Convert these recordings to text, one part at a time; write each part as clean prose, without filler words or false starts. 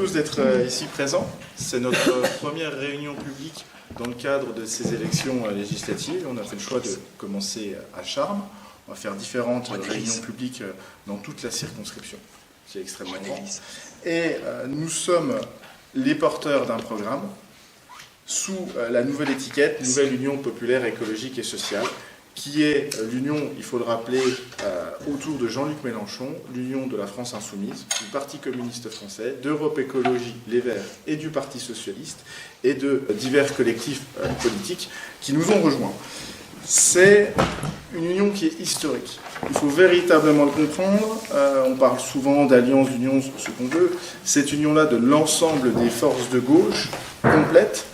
tous d'être ici présents. C'est notre première réunion publique dans le cadre de ces élections législatives. On a fait le choix de commencer à Charmes. On va faire différentes réunions publiques dans toute la circonscription, qui est extrêmement grande. Et nous sommes les porteurs d'un programme sous la nouvelle étiquette Nouvelle Union Populaire, Écologique et Sociale, qui est l'union, il faut le rappeler, autour de Jean-Luc Mélenchon, l'union de la France Insoumise, du Parti communiste français, d'Europe Écologie Les Verts et du Parti socialiste, et de divers collectifs politiques qui nous ont rejoints. C'est une union qui est historique. Il faut véritablement le comprendre. On parle souvent d'alliance, d'union, ce qu'on veut. Cette union-là de l'ensemble des forces de gauche complète.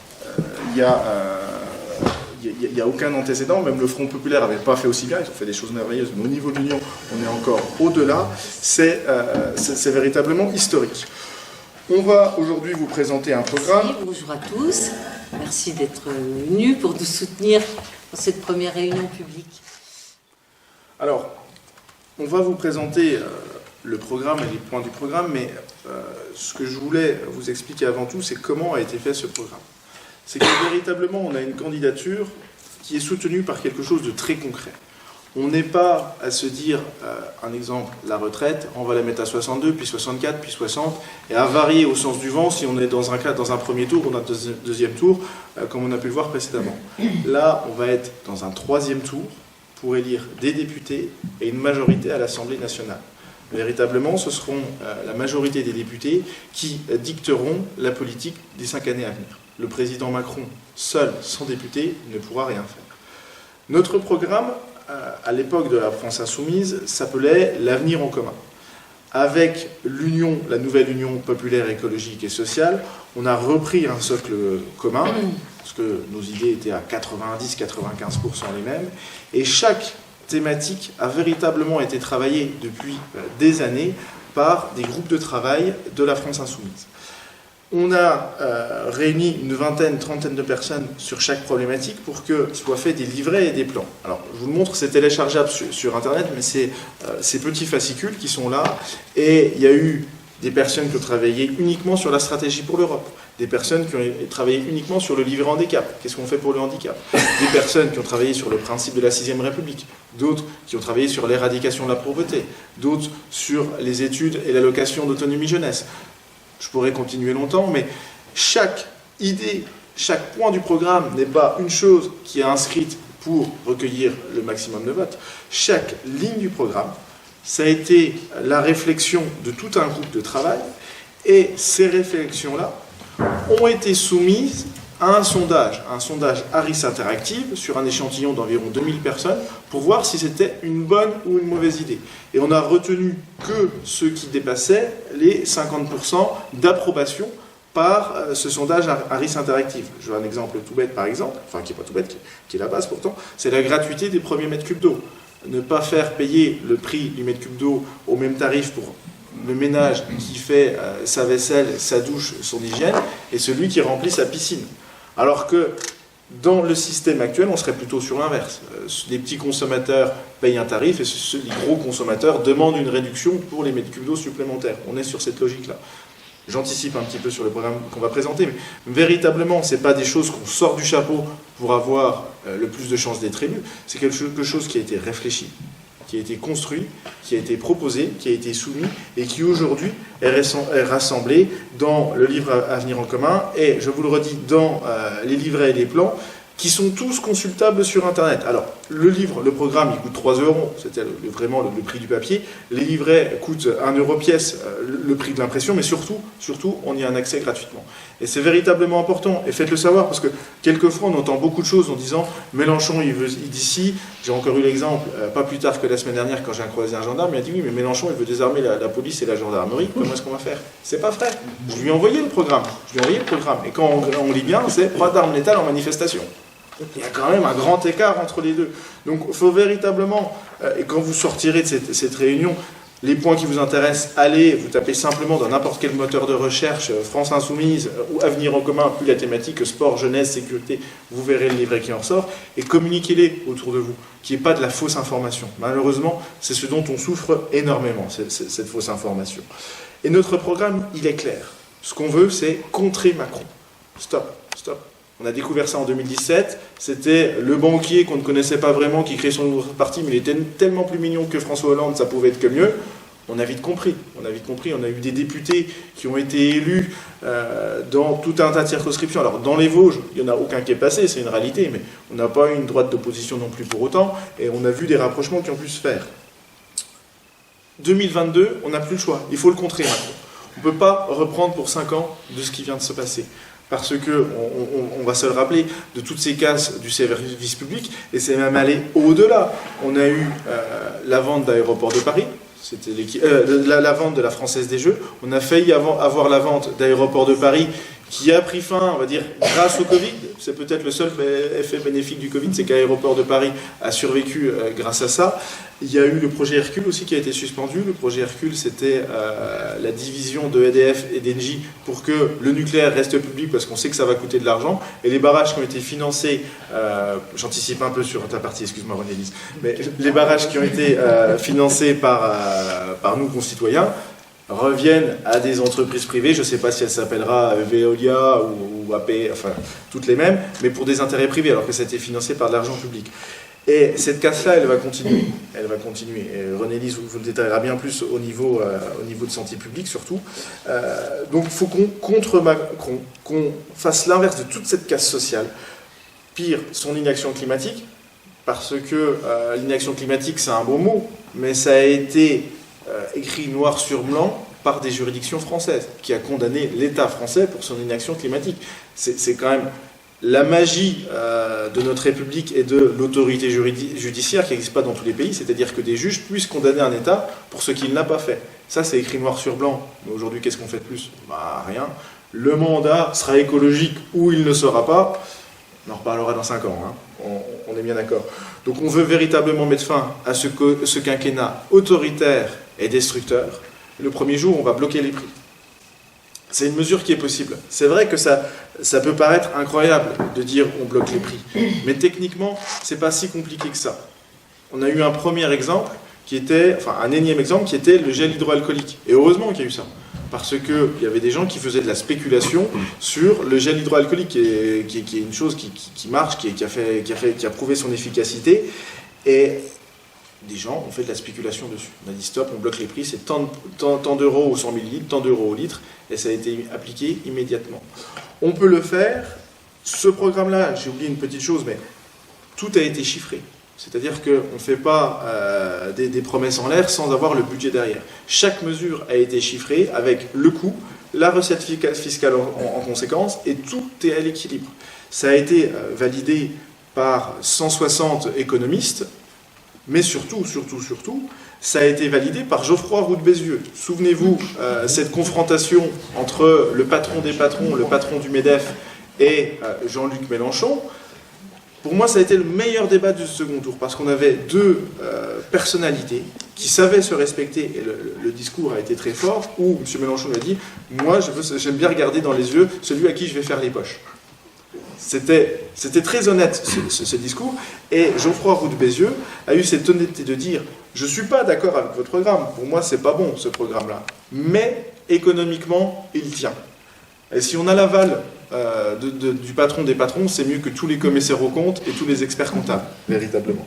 Il n'y a aucun antécédent, même le Front Populaire n'avait pas fait aussi bien, ils ont fait des choses merveilleuses, mais au niveau de l'Union, on est encore au-delà, c'est véritablement historique. On va aujourd'hui vous présenter un programme. Bonjour à tous, merci d'être venus pour nous soutenir dans cette première réunion publique. Alors, on va vous présenter le programme et les points du programme, mais ce que je voulais vous expliquer avant tout, c'est comment a été fait ce programme. C'est que véritablement, on a une candidature qui est soutenue par quelque chose de très concret. On n'est pas à se dire, un exemple, la retraite, on va la mettre à 62, puis 64, puis 60, et à varier au sens du vent si on est dans un premier tour ou dans un deuxième tour, comme on a pu le voir précédemment. Là, on va être dans un troisième tour pour élire des députés et une majorité à l'Assemblée nationale. Véritablement, ce seront la majorité des députés qui dicteront la politique des 5 années à venir. Le président Macron, seul, sans député, ne pourra rien faire. Notre programme, à l'époque de la France Insoumise, s'appelait l'Avenir en commun. Avec l'Union, la nouvelle Union populaire, écologique et sociale, on a repris un socle commun, parce que nos idées étaient à 90-95% les mêmes, et chaque thématique a véritablement été travaillée depuis des années par des groupes de travail de la France Insoumise. On a réuni une vingtaine, trentaine de personnes sur chaque problématique pour que soient faits des livrets et des plans. Alors, je vous le montre, c'est téléchargeable sur Internet, mais c'est ces petits fascicules qui sont là. Et il y a eu des personnes qui ont travaillé uniquement sur la stratégie pour l'Europe, des personnes qui ont travaillé uniquement sur le livret handicap, qu'est-ce qu'on fait pour le handicap, des personnes qui ont travaillé sur le principe de la 6ème République, d'autres qui ont travaillé sur l'éradication de la pauvreté, d'autres sur les études et l'allocation d'autonomie jeunesse. Je pourrais continuer longtemps, mais chaque idée, chaque point du programme n'est pas une chose qui est inscrite pour recueillir le maximum de votes. Chaque ligne du programme, ça a été la réflexion de tout un groupe de travail, et ces réflexions-là ont été soumises à un sondage Harris Interactive sur un échantillon d'environ 2000 personnes pour voir si c'était une bonne ou une mauvaise idée. Et on a retenu que ceux qui dépassaient les 50% d'approbation par ce sondage Harris Interactive. Je veux un exemple tout bête par exemple, enfin qui n'est pas tout bête, qui est la base pourtant, c'est la gratuité des premiers mètres cubes d'eau. Ne pas faire payer le prix du mètre cube d'eau au même tarif pour le ménage qui fait sa vaisselle, sa douche, son hygiène, et celui qui remplit sa piscine. Alors que dans le système actuel, on serait plutôt sur l'inverse. Les petits consommateurs payent un tarif et les gros consommateurs demandent une réduction pour les mètres cubes d'eau supplémentaires. On est sur cette logique-là. J'anticipe un petit peu sur le programme qu'on va présenter, mais véritablement, ce n'est pas des choses qu'on sort du chapeau pour avoir le plus de chances d'être élu. C'est quelque chose qui a été réfléchi, qui a été construit, qui a été proposé, qui a été soumis et qui aujourd'hui est rassemblé dans le livre Avenir en commun et, je vous le redis, dans les livrets et les plans qui sont tous consultables sur Internet. Alors, le livre, le programme, il coûte 3 €, c'était vraiment le prix du papier. Les livrets coûtent 1 € pièce, le prix de l'impression, mais surtout, on y a un accès gratuitement. Et c'est véritablement important, et faites-le savoir, parce que quelquefois on entend beaucoup de choses en disant « Mélenchon, il dit ci ». J'ai encore eu l'exemple, pas plus tard que la semaine dernière, quand j'ai croisé un gendarme, il a dit « Oui, mais Mélenchon, il veut désarmer la police et la gendarmerie, comment est-ce qu'on va faire ?» C'est pas vrai. Je lui ai envoyé le programme. Et quand on lit bien, c'est « Pas d'armes létales en manifestation ». Il y a quand même un grand écart entre les deux. Donc il faut véritablement, et quand vous sortirez de cette réunion, les points qui vous intéressent, allez, vous tapez simplement dans n'importe quel moteur de recherche, France Insoumise ou Avenir en commun, puis la thématique sport, jeunesse, sécurité, vous verrez le livret qui en ressort, et communiquez-les autour de vous, qu'il n'y ait pas de la fausse information. Malheureusement, c'est ce dont on souffre énormément, cette fausse information. Et notre programme, il est clair. Ce qu'on veut, c'est contrer Macron. Stop, stop. On a découvert ça en 2017. C'était le banquier qu'on ne connaissait pas vraiment qui crée son nouveau parti, mais il était tellement plus mignon que François Hollande, ça pouvait être que mieux. On a vite compris. On a eu des députés qui ont été élus dans tout un tas de circonscriptions. Alors, dans les Vosges, il n'y en a aucun qui est passé, c'est une réalité, mais on n'a pas eu une droite d'opposition non plus pour autant, et on a vu des rapprochements qui ont pu se faire. 2022, on n'a plus le choix. Il faut le contrer maintenant. On ne peut pas reprendre pour 5 ans de ce qui vient de se passer. Parce que, on va se le rappeler, de toutes ces casses du service public, et c'est même allé au-delà. On a eu la vente d'Aéroports de Paris, c'était la vente de la Française des Jeux. On a failli avoir la vente d'Aéroports de Paris qui a pris fin, on va dire, grâce au Covid. C'est peut-être le seul effet bénéfique du Covid, c'est qu'Aéroports de Paris a survécu grâce à ça. Il y a eu le projet Hercule aussi qui a été suspendu. Le projet Hercule, c'était la division de EDF et d'Engie pour que le nucléaire reste public parce qu'on sait que ça va coûter de l'argent. Et les barrages qui ont été financés, j'anticipe un peu sur ta partie, excuse-moi René-Lise, mais les barrages qui ont été financés par nous concitoyens, reviennent à des entreprises privées, je ne sais pas si elle s'appellera Veolia ou AP, enfin toutes les mêmes, mais pour des intérêts privés, alors que ça a été financé par de l'argent public. Et cette casse-là, elle va continuer. Elle va continuer. Et René-Lise vous le détaillera bien plus au niveau de santé publique, surtout. Donc il faut qu'on contre Macron, qu'on fasse l'inverse de toute cette casse sociale. Pire, son inaction climatique, parce que l'inaction climatique, c'est un beau mot, mais ça a été écrit noir sur blanc par des juridictions françaises, qui a condamné l'État français pour son inaction climatique. C'est quand même la magie de notre République et de l'autorité judiciaire qui n'existe pas dans tous les pays, c'est-à-dire que des juges puissent condamner un État pour ce qu'il n'a pas fait. Ça, c'est écrit noir sur blanc. Mais aujourd'hui, qu'est-ce qu'on fait de plus? Rien. Le mandat sera écologique ou il ne sera pas. On en reparlera dans 5 ans, hein. On est bien d'accord. Donc on veut véritablement mettre fin à ce quinquennat autoritaire et destructeur. Le premier jour, on va bloquer les prix. C'est une mesure qui est possible. C'est vrai que ça peut paraître incroyable de dire on bloque les prix. Mais techniquement, c'est pas si compliqué que ça. On a eu un premier exemple un énième exemple qui était le gel hydroalcoolique. Et heureusement qu'il y a eu ça. Parce qu'il y avait des gens qui faisaient de la spéculation sur le gel hydroalcoolique, qui est une chose qui marche, qui a prouvé son efficacité. Et des gens ont fait de la spéculation dessus. On a dit stop, on bloque les prix, c'est tant d'euros au 100 millilitres, tant d'euros au litre, et ça a été appliqué immédiatement. On peut le faire. Ce programme-là, j'ai oublié une petite chose, mais tout a été chiffré. C'est-à-dire qu'on ne fait pas des promesses en l'air sans avoir le budget derrière. Chaque mesure a été chiffrée avec le coût, la recette fiscale en conséquence, et tout est à l'équilibre. Ça a été validé par 160 économistes, mais surtout, ça a été validé par Geoffroy Roux de Bézieux. Souvenez-vous, cette confrontation entre le patron des patrons, le patron du MEDEF, et Jean-Luc Mélenchon. Pour moi, ça a été le meilleur débat du second tour, parce qu'on avait deux personnalités qui savaient se respecter, et le discours a été très fort, où M. Mélenchon a dit « Moi, j'aime bien regarder dans les yeux celui à qui je vais faire les poches ». C'était très honnête, ce discours, et Geoffroy Roux de Bézieux a eu cette honnêteté de dire « Je ne suis pas d'accord avec votre programme, pour moi, c'est pas bon, ce programme-là, mais économiquement, il tient. Et si on a l'aval du patron des patrons, c'est mieux que tous les commissaires aux comptes et tous les experts comptables, véritablement.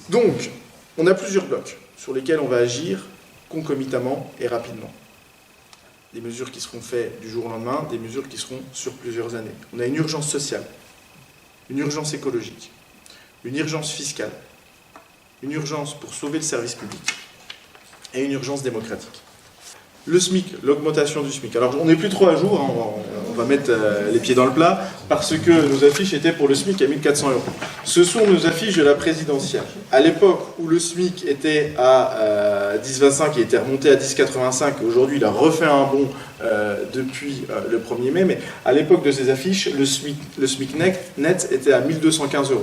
Donc, on a plusieurs blocs sur lesquels on va agir concomitamment et rapidement. Des mesures qui seront faites du jour au lendemain, des mesures qui seront sur plusieurs années. On a une urgence sociale, une urgence écologique, une urgence fiscale, une urgence pour sauver le service public et une urgence démocratique. Le SMIC, l'augmentation du SMIC. Alors, on n'est plus trop à jour, hein, on va mettre les pieds dans le plat, parce que nos affiches étaient pour le SMIC à 1 400 €. Ce sont nos affiches de la présidentielle. À l'époque où le SMIC était à 10,25 et était remonté à 10,85, aujourd'hui il a refait un bond depuis le 1er mai, mais à l'époque de ces affiches, le SMIC net était à 1 215 €.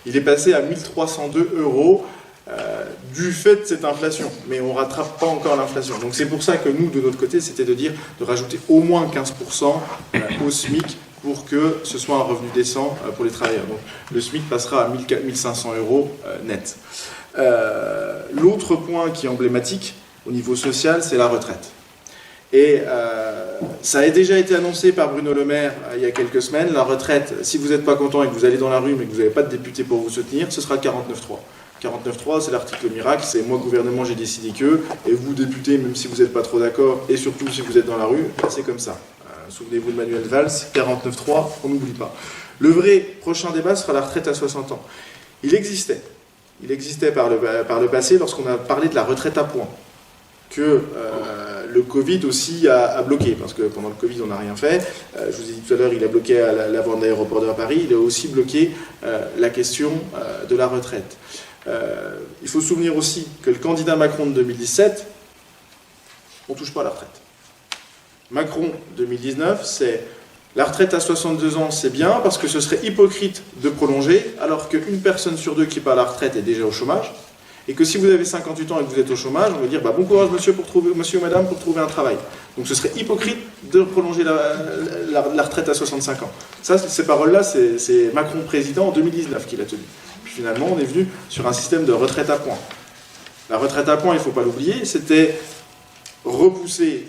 Il est passé à 1 302 € du fait de cette inflation, mais on ne rattrape pas encore l'inflation. Donc c'est pour ça que nous, de notre côté, c'était de dire de rajouter au moins 15% au SMIC pour que ce soit un revenu décent pour les travailleurs. Donc le SMIC passera à 1 500 € net. L'autre point qui est emblématique au niveau social, c'est la retraite. Et Ça a déjà été annoncé par Bruno Le Maire il y a quelques semaines. La retraite, si vous n'êtes pas content et que vous allez dans la rue mais que vous n'avez pas de député pour vous soutenir, ce sera le 49.3. 49.3, c'est l'article miracle, c'est moi gouvernement j'ai décidé que, et vous députés, même si vous n'êtes pas trop d'accord, et surtout si vous êtes dans la rue, c'est comme ça. Souvenez-vous de Manuel Valls, 49.3, on n'oublie pas. Le vrai prochain débat sera la retraite à 60 ans. Il existait par le passé lorsqu'on a parlé de la retraite à points, que le Covid aussi a bloqué, parce que pendant le Covid on n'a rien fait. Je vous ai dit tout à l'heure, il a bloqué la vente d'aéroport de Paris, il a aussi bloqué la question de la retraite. Il faut se souvenir aussi que le candidat Macron de 2017, on ne touche pas à la retraite. Macron 2019, c'est la retraite à 62 ans, c'est bien, parce que ce serait hypocrite de prolonger, alors qu'une personne sur deux qui part à la retraite est déjà au chômage, et que si vous avez 58 ans et que vous êtes au chômage, on va dire bon courage monsieur ou madame pour trouver un travail. Donc ce serait hypocrite de prolonger la retraite à 65 ans. Ça, ces paroles-là, c'est Macron président en 2019 qui l'a tenu. Puis finalement, on est venu sur un système de retraite à points. La retraite à points, il ne faut pas l'oublier, c'était repousser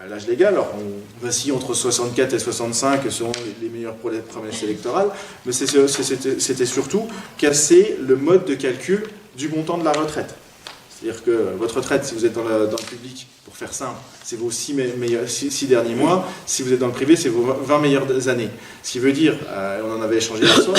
l'âge légal. Alors on vacille entre 64 et 65 selon les meilleures promesses électorales, mais c'était surtout casser le mode de calcul du montant de la retraite. C'est-à-dire que votre retraite, si vous êtes dans le public, pour faire simple, c'est vos 6 derniers mois. Si vous êtes dans le privé, c'est vos 20 meilleures années. Ce qui veut dire, on en avait échangé hier soir,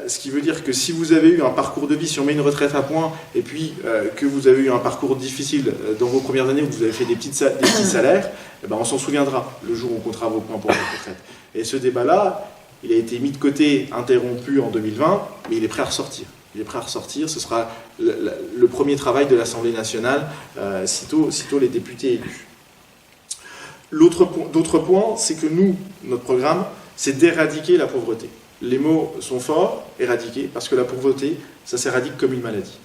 ce qui veut dire que si vous avez eu un parcours de vie, si on met une retraite à points, et puis que vous avez eu un parcours difficile dans vos premières années où vous avez fait des petits salaires, eh ben on s'en souviendra le jour où on comptera vos points pour votre retraite. Et ce débat-là, il a été mis de côté, interrompu en 2020, mais il est prêt à ressortir. Il est prêt à ressortir, ce sera le premier travail de l'Assemblée nationale, sitôt les députés élus. D'autres points, c'est que nous, notre programme, c'est d'éradiquer la pauvreté. Les mots sont forts, éradiquer, parce que la pauvreté, ça s'éradique comme une maladie.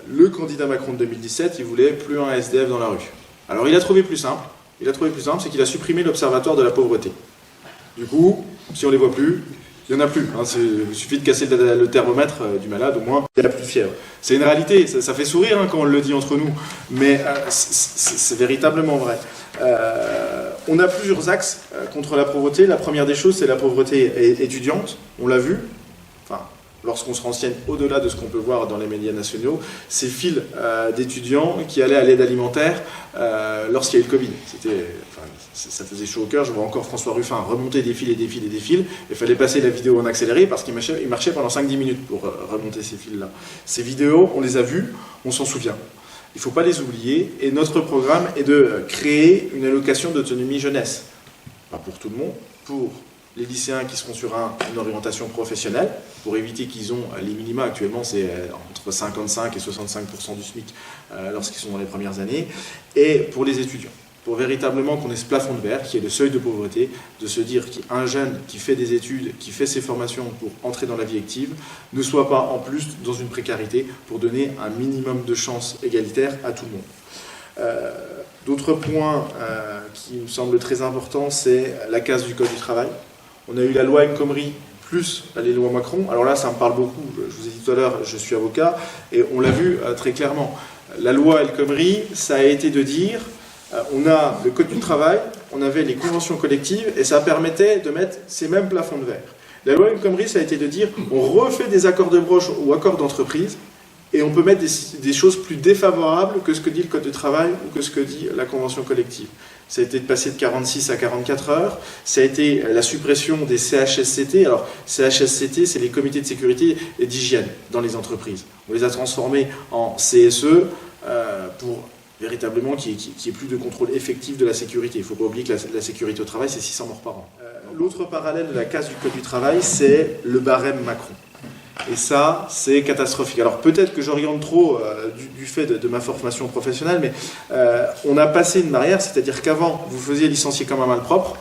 Le candidat Macron de 2017, il voulait plus un SDF dans la rue. Alors il a trouvé plus simple, c'est qu'il a supprimé l'observatoire de la pauvreté. Du coup, si on ne les voit plus, il n'y en a plus. Il suffit de casser le thermomètre du malade, au moins, il n'y a plus de fièvre. C'est une réalité, ça fait sourire quand on le dit entre nous, mais c'est véritablement vrai. On a plusieurs axes contre la pauvreté. La première des choses, c'est la pauvreté étudiante. On l'a vu, lorsqu'on se renseigne au-delà de ce qu'on peut voir dans les médias nationaux, ces files d'étudiants qui allaient à l'aide alimentaire lorsqu'il y a eu le Covid. Ça faisait chaud au cœur. Je vois encore François Ruffin remonter des fils et des fils et des fils. Il fallait passer la vidéo en accéléré parce qu'il marchait pendant 5-10 minutes pour remonter ces fils-là. Ces vidéos, on les a vues, on s'en souvient. Il ne faut pas les oublier. Et notre programme est de créer une allocation d'autonomie jeunesse. Pas pour tout le monde, pour les lycéens qui seront sur une orientation professionnelle, pour éviter qu'ils ont les minima. Actuellement, c'est entre 55 et 65% du SMIC lorsqu'ils sont dans les premières années. Et pour les étudiants, pour véritablement qu'on ait ce plafond de verre, qui est le seuil de pauvreté, de se dire qu'un jeune qui fait des études, qui fait ses formations pour entrer dans la vie active, ne soit pas en plus dans une précarité pour donner un minimum de chances égalitaires à tout le monde. D'autres points qui me semblent très importants, c'est la casse du Code du travail. On a eu la loi El Khomri plus les lois Macron. Alors là, ça me parle beaucoup. Je vous ai dit tout à l'heure, je suis avocat, et on l'a vu très clairement. La loi El Khomri, ça a été de dire, on a le Code du travail, on avait les conventions collectives, et ça permettait de mettre ces mêmes plafonds de verre. La loi El Khomri, ça a été de dire, on refait des accords de branche ou accords d'entreprise, et on peut mettre des choses plus défavorables que ce que dit le Code du travail ou que ce que dit la convention collective. Ça a été de passer de 46 à 44 heures. Ça a été la suppression des CHSCT. Alors, CHSCT, c'est les comités de sécurité et d'hygiène dans les entreprises. On les a transformés en CSE pour véritablement qu'il n'y ait plus de contrôle effectif de la sécurité. Il ne faut pas oublier que la sécurité au travail, c'est 600 morts par an. L'autre parallèle de la casse du Code du travail, c'est le barème Macron. Et ça, c'est catastrophique. Alors peut-être que j'oriente trop du fait de ma formation professionnelle, mais on a passé une barrière, c'est-à-dire qu'avant, vous faisiez licencier comme un malpropre,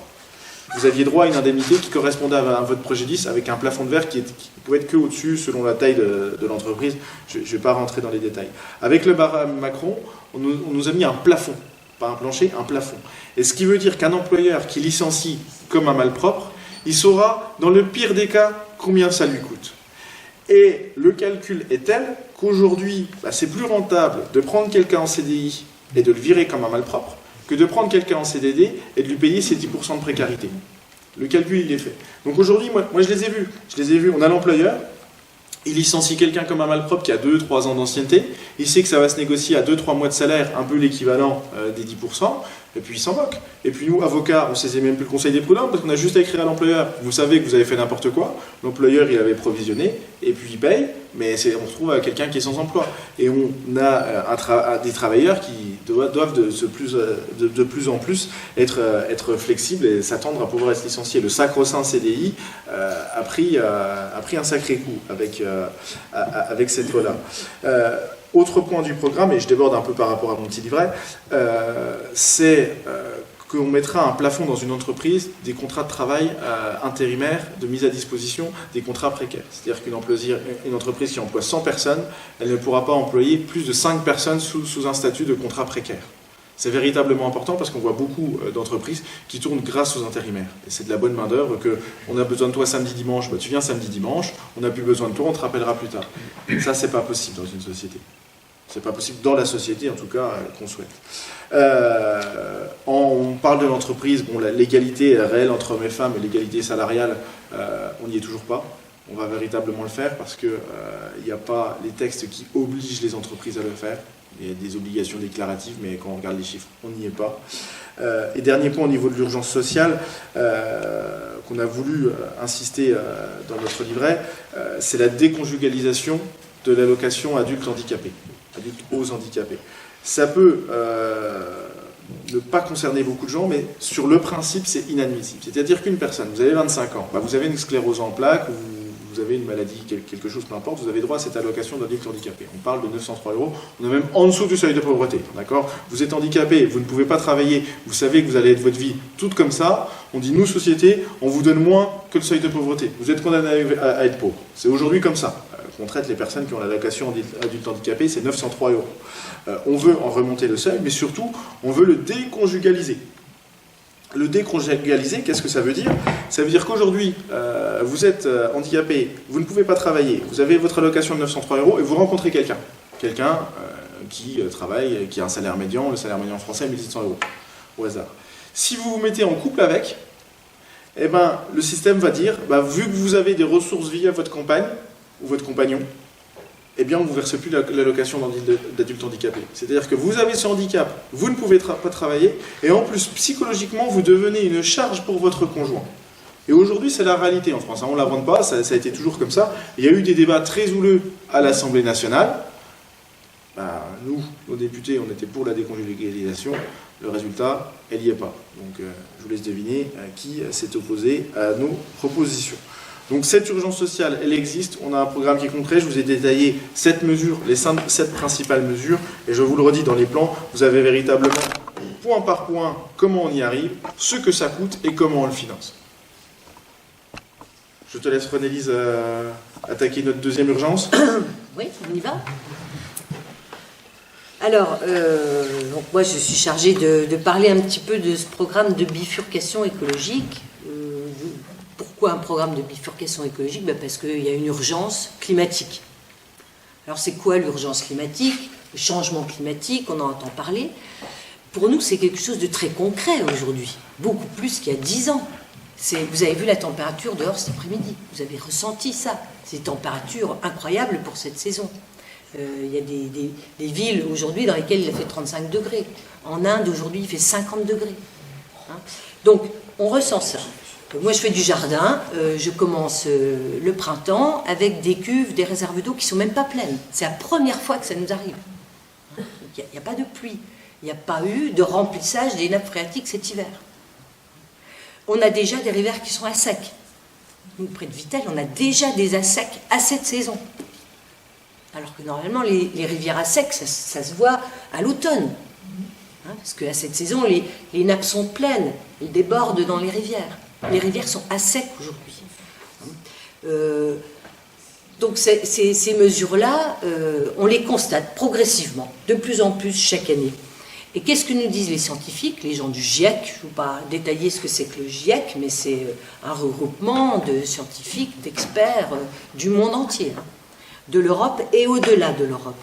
vous aviez droit à une indemnité qui correspondait à votre préjudice avec un plafond de verre qui pouvait être que au-dessus selon la taille de l'entreprise. Je ne vais pas rentrer dans les détails. Avec le barème Macron, on nous a mis un plafond, pas un plancher, un plafond. Et ce qui veut dire qu'un employeur qui licencie comme un malpropre, il saura, dans le pire des cas, combien ça lui coûte. Et le calcul est tel qu'aujourd'hui, c'est plus rentable de prendre quelqu'un en CDI et de le virer comme un malpropre que de prendre quelqu'un en CDD et de lui payer ses 10% de précarité. Le calcul, il est fait. Donc aujourd'hui, moi je les ai vus. On a l'employeur, il licencie quelqu'un comme un malpropre qui a 2-3 ans d'ancienneté, il sait que ça va se négocier à 2-3 mois de salaire, un peu l'équivalent des 10%, et puis il s'en moque. Et puis nous, avocats, on saisit même plus le conseil des prud'hommes, parce qu'on a juste à écrire à l'employeur, vous savez que vous avez fait n'importe quoi, l'employeur il avait provisionné, et puis il paye, mais on se retrouve avec quelqu'un qui est sans emploi. Et on a des travailleurs qui doivent de plus en plus être flexibles et s'attendre à pouvoir être licenciés. Le sacro-saint CDI a pris un sacré coup avec cette loi-là. Autre point du programme, et je déborde un peu par rapport à mon petit livret, c'est qu'on mettra un plafond dans une entreprise des contrats de travail intérimaires, de mise à disposition des contrats précaires. C'est-à-dire qu'une entreprise qui emploie 100 personnes, elle ne pourra pas employer plus de 5 personnes sous un statut de contrat précaire. C'est véritablement important parce qu'on voit beaucoup d'entreprises qui tournent grâce aux intérimaires. Et c'est de la bonne main-d'œuvre qu'on a besoin de toi samedi-dimanche, tu viens samedi-dimanche, on n'a plus besoin de toi, on te rappellera plus tard. Ça, c'est pas possible dans une société. C'est pas possible dans la société, en tout cas, qu'on souhaite. On parle de l'entreprise, l'égalité réelle entre hommes et femmes et l'égalité salariale, on n'y est toujours pas. On va véritablement le faire parce qu'il n'y a pas les textes qui obligent les entreprises à le faire. Il y a des obligations déclaratives, mais quand on regarde les chiffres, on n'y est pas. Et dernier point au niveau de l'urgence sociale, qu'on a voulu insister dans notre livret, c'est la déconjugalisation de l'allocation adulte handicapé, adulte aux handicapés. Ça peut ne pas concerner beaucoup de gens, mais sur le principe, c'est inadmissible. C'est-à-dire qu'une personne, vous avez 25 ans, vous avez une sclérose en plaques, vous avez une maladie, quelque chose, peu importe, vous avez droit à cette allocation d'adulte handicapé. On parle de 903 €, on est même en dessous du seuil de pauvreté, d'accord ? Vous êtes handicapé, vous ne pouvez pas travailler, vous savez que vous allez être votre vie toute comme ça, on dit, nous, société, on vous donne moins que le seuil de pauvreté. Vous êtes condamné à être pauvre. C'est aujourd'hui comme ça qu'on traite les personnes qui ont l'allocation adulte handicapé, c'est 903 €. On veut en remonter le seuil, mais surtout, on veut le déconjugaliser. Le déconjugaliser, qu'est-ce que ça veut dire ? Ça veut dire qu'aujourd'hui, vous êtes handicapé, vous ne pouvez pas travailler, vous avez votre allocation de 903 € et vous rencontrez quelqu'un qui travaille, qui a un salaire médian, le salaire médian français, 1700 € au hasard. Si vous vous mettez en couple avec, eh ben, le système va dire, vu que vous avez des ressources via votre compagne ou votre compagnon, eh bien, on ne vous verse plus l'allocation d'adulte handicapé. C'est-à-dire que vous avez ce handicap, vous ne pouvez pas travailler, et en plus, psychologiquement, vous devenez une charge pour votre conjoint. Et aujourd'hui, c'est la réalité en France. On ne l'invente pas, ça a été toujours comme ça. Il y a eu des débats très houleux à l'Assemblée nationale. Nous, nos députés, on était pour la déconjugalisation. Le résultat, elle n'y est pas. Donc, je vous laisse deviner qui s'est opposé à nos propositions. Donc cette urgence sociale, elle existe, on a un programme qui est concret, je vous ai détaillé 7 mesures, les 7 principales mesures, et je vous le redis dans les plans, vous avez véritablement, point par point, comment on y arrive, ce que ça coûte et comment on le finance. Je te laisse, René-Lise, attaquer notre deuxième urgence. Oui, on y va. Alors, donc moi je suis chargée de parler un petit peu de ce programme de bifurcation écologique. Pourquoi un programme de bifurcation écologique ? Parce qu'il y a une urgence climatique. Alors c'est quoi l'urgence climatique ? Le changement climatique, on en entend parler. Pour nous, c'est quelque chose de très concret aujourd'hui, beaucoup plus qu'il y a 10 ans. Vous avez vu la température dehors cet après-midi, vous avez ressenti ça. C'est des températures incroyables pour cette saison. Il y a des villes aujourd'hui dans lesquelles il a fait 35 degrés. En Inde, aujourd'hui, il fait 50 degrés. Donc, on ressent ça. Moi, je fais du jardin, je commence le printemps avec des cuves, des réserves d'eau qui ne sont même pas pleines. C'est la première fois que ça nous arrive. Il n'y a pas de pluie, il n'y a pas eu de remplissage des nappes phréatiques cet hiver. On a déjà des rivières qui sont à sec. Nous, près de Vittel, on a déjà des à sec à cette saison. Alors que normalement, les rivières à sec, ça se voit à l'automne. Parce qu'à cette saison, les nappes sont pleines, elles débordent dans les rivières. Les rivières sont à sec aujourd'hui. Donc ces mesures-là, on les constate progressivement, de plus en plus chaque année. Et qu'est-ce que nous disent les scientifiques, les gens du GIEC ? Je ne vais pas détailler ce que c'est que le GIEC, mais c'est un regroupement de scientifiques, d'experts du monde entier, de l'Europe et au-delà de l'Europe.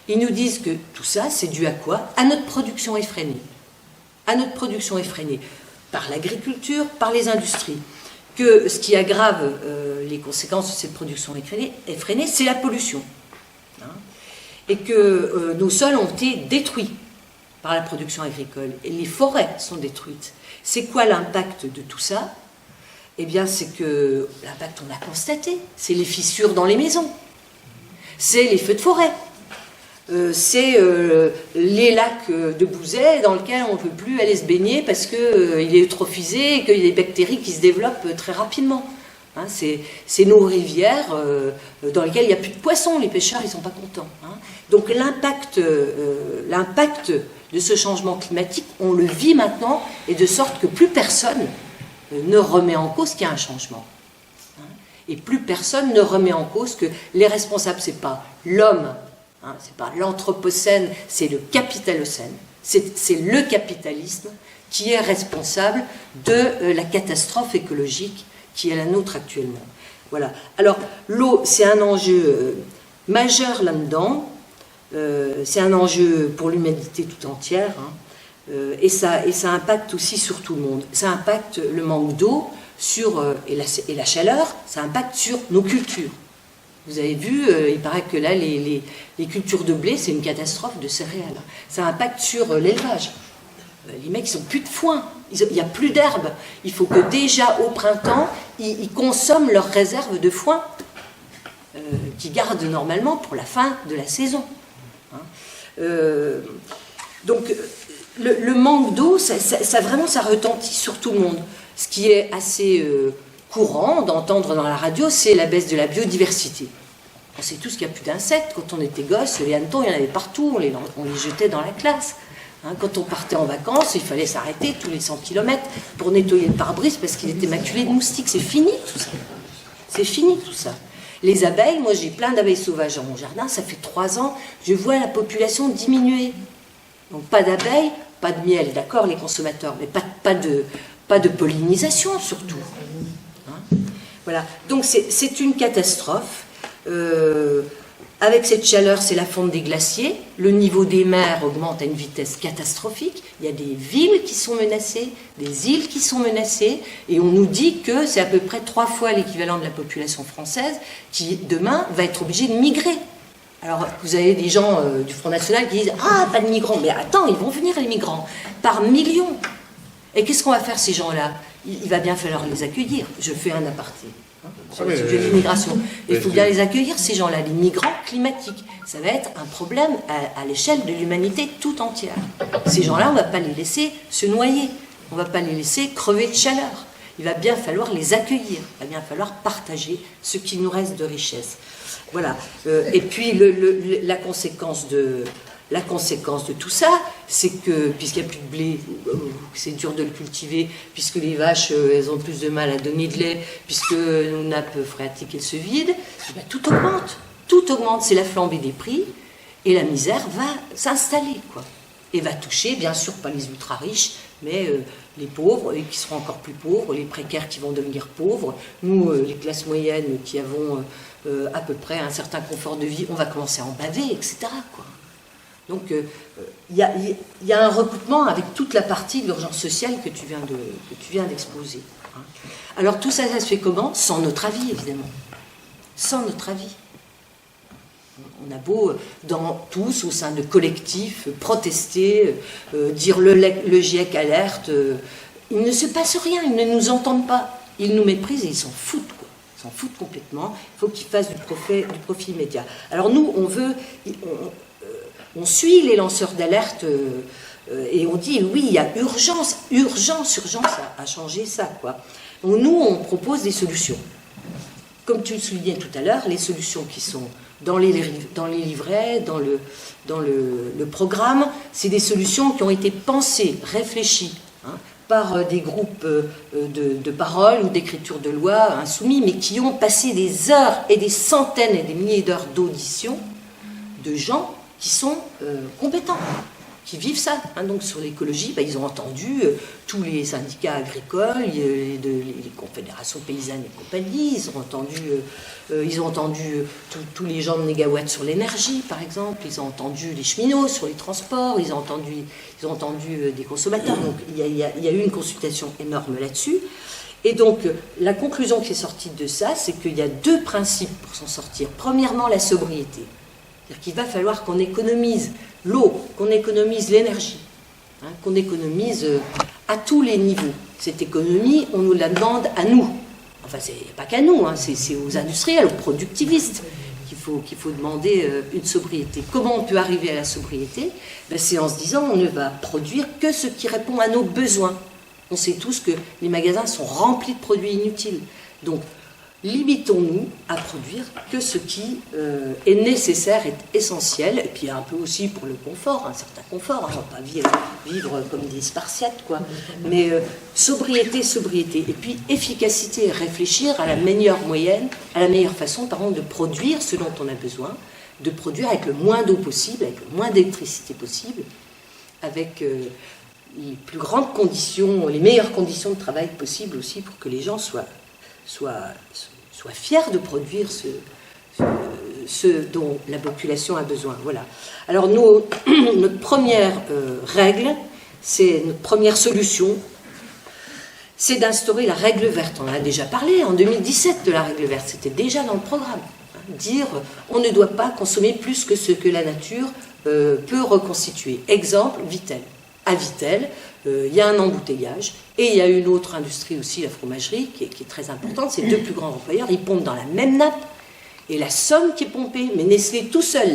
Ils nous disent que tout ça, c'est dû à quoi ? À notre production effrénée. à notre production effrénée par l'agriculture, par les industries, que ce qui aggrave les conséquences de cette production effrénée, c'est la pollution. Hein, et que nos sols ont été détruits par la production agricole, et les forêts sont détruites. C'est quoi l'impact de tout ça? Eh bien, c'est que l'impact, on l'a constaté, c'est les fissures dans les maisons, c'est les feux de forêt, c'est les lacs de Bouzet dans lesquels on ne peut plus aller se baigner parce qu'il est eutrophisé et qu'il y a des bactéries qui se développent très rapidement. Hein, c'est nos rivières dans lesquelles il n'y a plus de poissons, les pêcheurs ils ne sont pas contents. Hein. Donc l'impact de ce changement climatique, on le vit maintenant, et de sorte que plus personne ne remet en cause qu'il y a un changement. Hein. Et plus personne ne remet en cause que les responsables, ce n'est pas l'homme, hein, ce n'est pas l'anthropocène, c'est le capitalocène. C'est le capitalisme qui est responsable de la catastrophe écologique qui est la nôtre actuellement. Voilà. Alors, l'eau, c'est un enjeu majeur là-dedans. C'est un enjeu pour l'humanité tout entière. Hein. Et ça impacte aussi sur tout le monde. Ça impacte le manque d'eau et la chaleur, ça impacte sur nos cultures. Vous avez vu, il paraît que là, les cultures de blé, c'est une catastrophe de céréales. Ça impacte sur l'élevage. Les mecs, ils n'ont plus de foin, il n'y a plus d'herbe. Il faut que déjà au printemps, ils consomment leurs réserves de foin qu'ils gardent normalement pour la fin de la saison. Hein. Donc, le manque d'eau, ça retentit sur tout le monde. Ce qui est assez courant d'entendre dans la radio, c'est la baisse de la biodiversité. On sait tous qu'il n'y a plus d'insectes. Quand on était gosse, les hannetons, il y en avait partout, on les jetait dans la classe. Hein, quand on partait en vacances, il fallait s'arrêter tous les 100 km pour nettoyer le pare-brise parce qu'il était maculé de moustiques. C'est fini tout ça. C'est fini tout ça. Les abeilles, moi j'ai plein d'abeilles sauvages dans mon jardin, ça fait 3 ans, je vois la population diminuer. Donc pas d'abeilles, pas de miel, d'accord, les consommateurs, mais pas de pollinisation surtout. Hein, voilà. Donc c'est une catastrophe. Avec cette chaleur, c'est la fonte des glaciers. Le niveau des mers augmente à une vitesse catastrophique. Il y a des villes qui sont menacées, des îles qui sont menacées. Et on nous dit que c'est à peu près 3 fois l'équivalent de la population française qui, demain, va être obligée de migrer. Alors, vous avez des gens du Front National qui disent « Ah, pas de migrants !» Mais attends, ils vont venir les migrants, par millions. Et qu'est-ce qu'on va faire ces gens-là? Il va bien falloir les accueillir. Je fais un aparté. Sur le sujet de l'immigration. Il faut bien les accueillir, ces gens-là, les migrants climatiques. Ça va être un problème à l'échelle de l'humanité tout entière. Ces gens-là, on ne va pas les laisser se noyer. On ne va pas les laisser crever de chaleur. Il va bien falloir les accueillir. Il va bien falloir partager ce qui nous reste de richesse. Voilà. Et puis, la conséquence de tout ça, c'est que, puisqu'il n'y a plus de blé, c'est dur de le cultiver, puisque les vaches, elles ont plus de mal à donner de lait, puisque nos nappes phréatiques, elles se vident, ben, tout augmente. Tout augmente, c'est la flambée des prix, et la misère va s'installer, quoi. Et va toucher, bien sûr, pas les ultra-riches, mais les pauvres, et qui seront encore plus pauvres, les précaires qui vont devenir pauvres, nous, les classes moyennes qui avons à peu près un certain confort de vie, on va commencer à en baver, etc., quoi. Donc, il y a un recoupement avec toute la partie de l'urgence sociale que tu viens d'exposer. Hein. Alors, tout ça, ça se fait comment? Sans notre avis, évidemment. Sans notre avis. On a beau, tous, au sein de collectifs, protester, dire le GIEC alerte, il ne se passe rien, ils ne nous entendent pas. Ils nous méprisent et ils s'en foutent, quoi. Ils s'en foutent complètement. Il faut qu'ils fassent du profit immédiat. Alors, nous, on suit les lanceurs d'alerte et on dit oui, il y a urgence à changer ça, quoi. Donc, nous, on propose des solutions. Comme tu le soulignais tout à l'heure, les solutions qui sont dans les livrets, dans le programme, c'est des solutions qui ont été pensées, réfléchies, hein, par des groupes de parole ou d'écriture de loi insoumis, mais qui ont passé des heures et des centaines et des milliers d'heures d'audition de gens qui sont compétents, qui vivent ça. Hein. Donc sur l'écologie, ils ont entendu tous les syndicats agricoles, les confédérations paysannes et compagnie, ils ont entendu tous les gens de Négawatt sur l'énergie, par exemple, ils ont entendu les cheminots sur les transports, ils ont entendu des consommateurs. Donc il y a eu une consultation énorme là-dessus. Et donc, la conclusion qui est sortie de ça, c'est qu'il y a 2 principes pour s'en sortir. Premièrement, la sobriété. C'est-à-dire qu'il va falloir qu'on économise l'eau, qu'on économise l'énergie, hein, qu'on économise à tous les niveaux. Cette économie, on nous la demande à nous. Enfin, c'est pas qu'à nous, hein, c'est aux industriels, aux productivistes qu'il faut demander une sobriété. Comment on peut arriver à la sobriété? C'est en se disant, on ne va produire que ce qui répond à nos besoins. On sait tous que les magasins sont remplis de produits inutiles. Donc, limitons-nous à produire que ce qui est nécessaire, est essentiel, et puis un peu aussi pour le confort, un certain confort. On ne va pas vivre comme des Spartiates, quoi. Mais sobriété, et puis efficacité, réfléchir à la meilleure moyenne, à la meilleure façon, de produire ce dont on a besoin, de produire avec le moins d'eau possible, avec le moins d'électricité possible, avec les plus grandes conditions, les meilleures conditions de travail possibles aussi pour que les gens soient fiers de produire ce dont la population a besoin. Voilà. Alors notre première règle, c'est notre première solution, c'est d'instaurer la règle verte. On en a déjà parlé en 2017 de la règle verte, c'était déjà dans le programme. Dire on ne doit pas consommer plus que ce que la nature peut reconstituer. Exemple, Vittel. À Vittel, il y a un embouteillage et il y a une autre industrie aussi, la fromagerie, qui est très importante. Ces 2 plus grands employeurs, ils pompent dans la même nappe et la somme qui est pompée, mais Nestlé tout seul,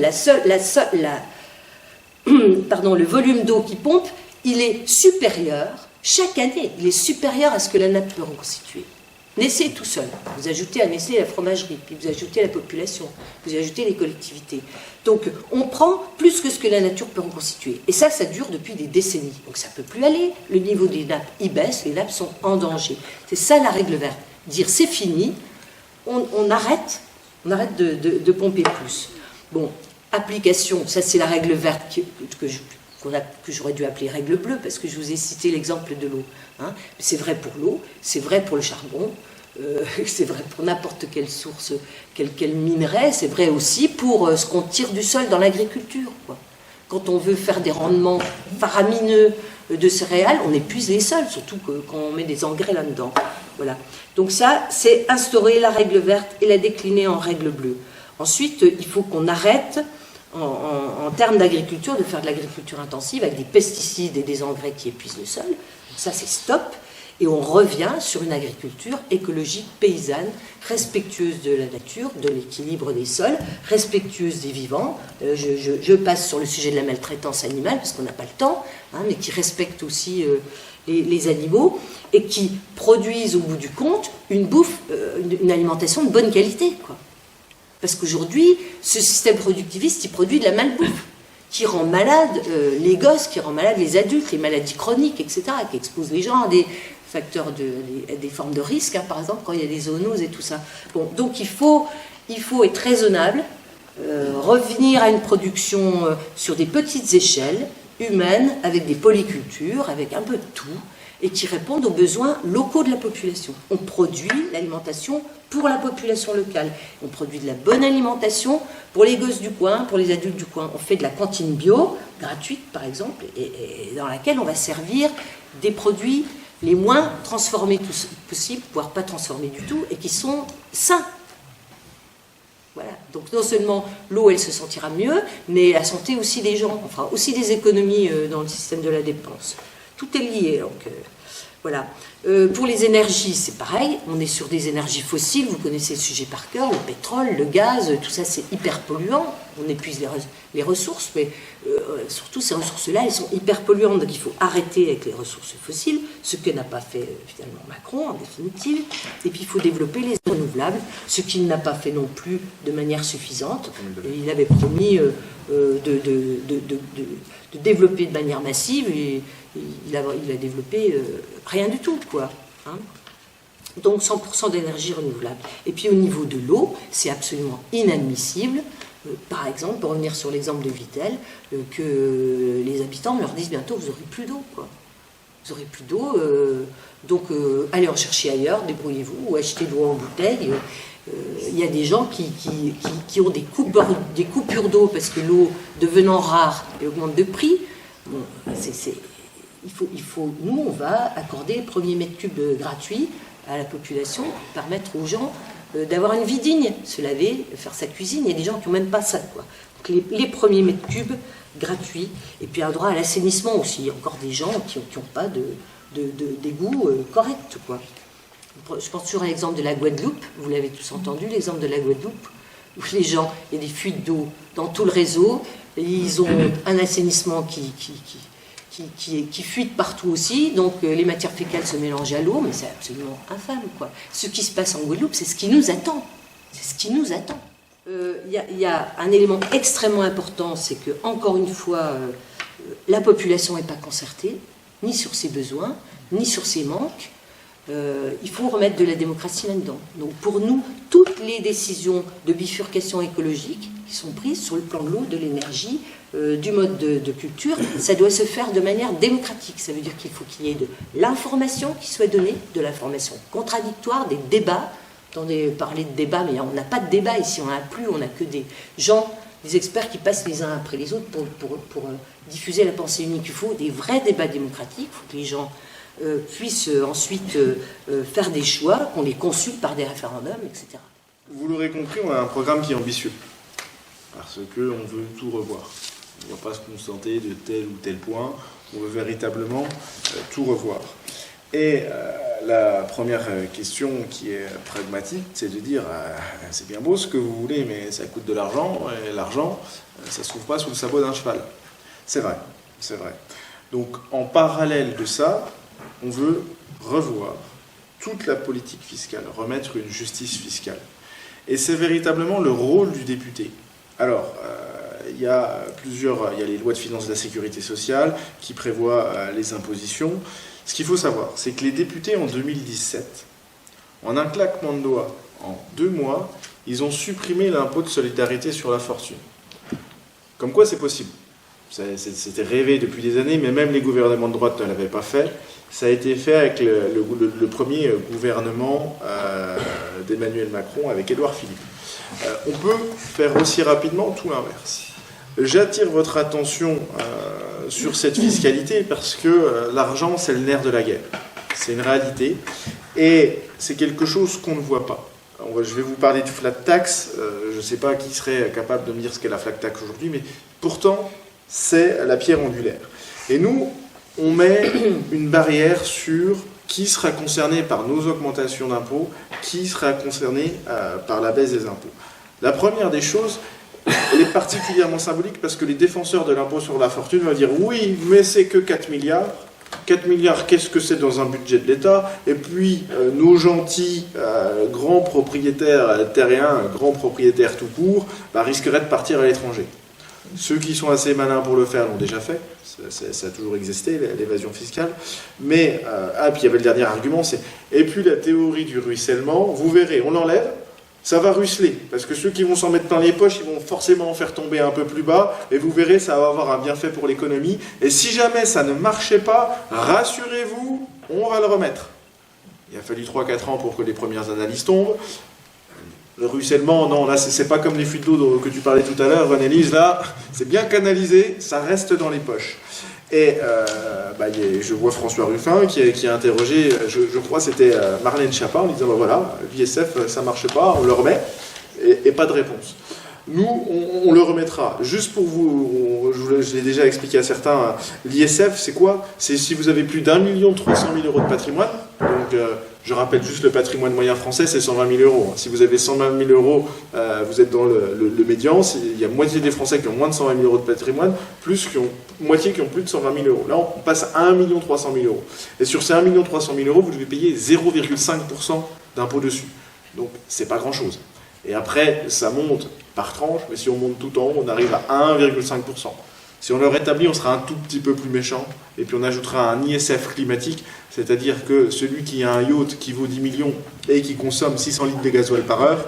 le volume d'eau qui pompe, il est supérieur, chaque année, il est supérieur à ce que la nappe peut reconstituer. Nestlé tout seul. Vous ajoutez à Nestlé la fromagerie, puis vous ajoutez la population, vous ajoutez les collectivités. Donc on prend plus que ce que la nature peut reconstituer. Et ça dure depuis des décennies. Donc ça ne peut plus aller. Le niveau des nappes, il baisse, les nappes sont en danger. C'est ça la règle verte. Dire c'est fini, on arrête de pomper plus. Bon, application, ça c'est la règle verte que j'aurais dû appeler règle bleue, parce que je vous ai cité l'exemple de l'eau. Hein. C'est vrai pour l'eau, c'est vrai pour le charbon, c'est vrai pour n'importe quelle source, quel minerai, c'est vrai aussi pour ce qu'on tire du sol dans l'agriculture, quoi. Quand on veut faire des rendements faramineux de céréales, on épuise les sols, surtout quand on met des engrais là-dedans. Voilà. Donc ça, c'est instaurer la règle verte et la décliner en règle bleue. Ensuite, il faut qu'on arrête en termes d'agriculture, de faire de l'agriculture intensive avec des pesticides et des engrais qui épuisent le sol. Donc ça, c'est stop. Et on revient sur une agriculture écologique, paysanne, respectueuse de la nature, de l'équilibre des sols, respectueuse des vivants. Je passe sur le sujet de la maltraitance animale, parce qu'on n'a pas le temps, hein, mais qui respecte aussi les animaux, et qui produisent au bout du compte une bouffe, une alimentation de bonne qualité, quoi. Parce qu'aujourd'hui, ce système productiviste, il produit de la malbouffe, qui rend malade les gosses, qui rend malade les adultes, les maladies chroniques, etc., qui expose les gens à des facteurs, des formes de risque, hein, par exemple, quand il y a des zoonoses et tout ça. Bon, donc il faut être raisonnable, revenir à une production sur des petites échelles, humaines, avec des polycultures, avec un peu de tout, et qui répondent aux besoins locaux de la population. On produit l'alimentation pour la population locale. On produit de la bonne alimentation pour les gosses du coin, pour les adultes du coin. On fait de la cantine bio, gratuite par exemple, et dans laquelle on va servir des produits les moins transformés possible, voire pas transformés du tout, et qui sont sains. Voilà. Donc non seulement l'eau, elle se sentira mieux, mais la santé aussi des gens. On fera aussi des économies dans le système de la dépense. Tout est lié, donc voilà. Pour les énergies, c'est pareil. On est sur des énergies fossiles. Vous connaissez le sujet par cœur. Le pétrole, le gaz, tout ça, c'est hyper polluant. On épuise les ressources, mais surtout ces ressources-là, elles sont hyper polluantes. Donc il faut arrêter avec les ressources fossiles, ce que n'a pas fait finalement Macron en définitive. Et puis il faut développer les renouvelables, ce qu'il n'a pas fait non plus de manière suffisante. Et il avait promis de développer de manière massive, et il a développé rien du tout, quoi. Hein. Donc 100% d'énergie renouvelable. Et puis au niveau de l'eau, c'est absolument inadmissible Par exemple, pour revenir sur l'exemple de Vittel, que les habitants leur disent bientôt vous n'aurez plus d'eau, quoi. Vous n'aurez plus d'eau, donc allez en chercher ailleurs, débrouillez-vous, ou achetez de l'eau en bouteille. Il y a des gens qui ont des coupures d'eau parce que l'eau devenant rare et augmente de prix. Bon, il faut, nous, on va accorder le premier mètre cube gratuit à la population pour permettre aux gens d'avoir une vie digne, se laver, faire sa cuisine. Il y a des gens qui n'ont même pas ça, quoi. Donc les premiers mètres cubes gratuits, et puis un droit à l'assainissement aussi. Il y a encore des gens qui n'ont pas d'égout correct, quoi. Je pense toujours à l'exemple de la Guadeloupe, vous l'avez tous entendu, l'exemple de la Guadeloupe, où les gens, il y a des fuites d'eau dans tout le réseau, et ils ont un assainissement qui fuite partout aussi, donc les matières fécales se mélangent à l'eau, mais c'est absolument infâme, quoi. Ce qui se passe en Guadeloupe, c'est ce qui nous attend. C'est ce qui nous attend. Il y a un élément extrêmement important, c'est que, encore une fois, la population n'est pas concertée, ni sur ses besoins, ni sur ses manques. Il faut remettre de la démocratie là-dedans. Donc pour nous, toutes les décisions de bifurcation écologique qui sont prises sur le plan de l'eau, de l'énergie, du mode de culture, ça doit se faire de manière démocratique. Ça veut dire qu'il faut qu'il y ait de l'information qui soit donnée, de l'information contradictoire, des débats. Attendez, parler de débat, mais on n'a pas de débat ici, on n'en a plus, on n'a que des gens, des experts qui passent les uns après les autres pour diffuser la pensée unique. Il faut des vrais débats démocratiques, il faut que les gens puissent ensuite faire des choix, qu'on les consulte par des référendums, etc. Vous l'aurez compris, on a un programme qui est ambitieux, parce qu'on veut tout revoir. On ne va pas se contenter de tel ou tel point, on veut véritablement tout revoir. Et la première question qui est pragmatique, c'est de dire c'est bien beau ce que vous voulez, mais ça coûte de l'argent, et l'argent, ça ne se trouve pas sous le sabot d'un cheval. C'est vrai, c'est vrai. Donc en parallèle de ça, on veut revoir toute la politique fiscale, remettre une justice fiscale. Et c'est véritablement le rôle du député. Alors, il y a les lois de finances de la sécurité sociale qui prévoient les impositions. Ce qu'il faut savoir, c'est que les députés en 2017, en un claquement de doigts, en 2 mois, ils ont supprimé l'impôt de solidarité sur la fortune. Comme quoi c'est possible. C'était rêvé depuis des années, mais même les gouvernements de droite ne l'avaient pas fait. Ça a été fait avec le premier gouvernement d'Emmanuel Macron, avec Édouard Philippe. On peut faire aussi rapidement tout l'inverse. J'attire votre attention sur cette fiscalité parce que l'argent, c'est le nerf de la guerre. C'est une réalité et c'est quelque chose qu'on ne voit pas. Je vais vous parler du flat tax. Je ne sais pas qui serait capable de me dire ce qu'est la flat tax aujourd'hui, mais pourtant, c'est la pierre angulaire. Et nous, on met une barrière sur qui sera concerné par nos augmentations d'impôts, qui sera concerné par la baisse des impôts. La première des choses, elle est particulièrement symbolique parce que les défenseurs de l'impôt sur la fortune vont dire oui, mais c'est que 4 milliards. 4 milliards, qu'est-ce que c'est dans un budget de l'État? Et puis, nos gentils grands propriétaires terriens, grands propriétaires tout court, risqueraient de partir à l'étranger. Ceux qui sont assez malins pour le faire l'ont déjà fait. Ça a toujours existé, l'évasion fiscale. Mais, puis il y avait le dernier argument, c'est et puis la théorie du ruissellement, vous verrez, on l'enlève, ça va ruisseler, parce que ceux qui vont s'en mettre plein les poches, ils vont forcément en faire tomber un peu plus bas, et vous verrez, ça va avoir un bienfait pour l'économie. Et si jamais ça ne marchait pas, rassurez-vous, on va le remettre. Il a fallu 3-4 ans pour que les premières analyses tombent. Le ruissellement, non, là, c'est pas comme les fuites d'eau que tu parlais tout à l'heure, René-Lise, là, c'est bien canalisé, ça reste dans les poches. Et je vois François Ruffin qui a interrogé, je crois c'était Marlène Schiappa, en disant voilà, l'ISF ça marche pas, on le remet, et pas de réponse. Nous, on le remettra. Juste pour vous, je l'ai déjà expliqué à certains, l'ISF c'est quoi? C'est si vous avez plus d'1 300 000 € de patrimoine, donc je rappelle juste le patrimoine moyen français c'est 120 000 €. Si vous avez 120 000 €, vous êtes dans le médian, il y a moitié des Français qui ont moins de 120 000 € de patrimoine, moitié qui ont plus de 120 000 €. Là on passe à 1 300 000 €. Et sur ces 1 300 000 €, vous devez payer 0,5% d'impôt dessus. Donc c'est pas grand chose. Et après ça monte par tranche, mais si on monte tout en haut, on arrive à 1,5%. Si on le rétablit, on sera un tout petit peu plus méchant, et puis on ajoutera un ISF climatique, c'est-à-dire que celui qui a un yacht qui vaut 10 millions et qui consomme 600 litres de gasoil par heure,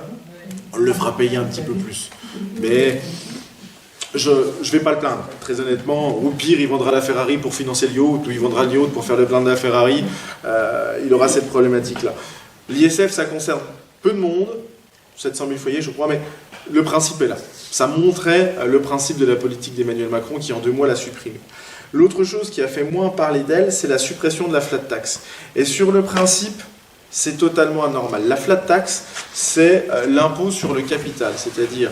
on le fera payer un petit peu plus. Mais je ne vais pas le plaindre, très honnêtement. Au pire, il vendra la Ferrari pour financer le yacht, ou il vendra le yacht pour faire le plein de la Ferrari. Il aura cette problématique-là. L'ISF, ça concerne peu de monde, 700 000 foyers, je crois, mais le principe est là. Ça montrait le principe de la politique d'Emmanuel Macron qui, en 2 mois, l'a supprimé. L'autre chose qui a fait moins parler d'elle, c'est la suppression de la flat tax. Et sur le principe, c'est totalement anormal. La flat tax, c'est l'impôt sur le capital. C'est-à-dire,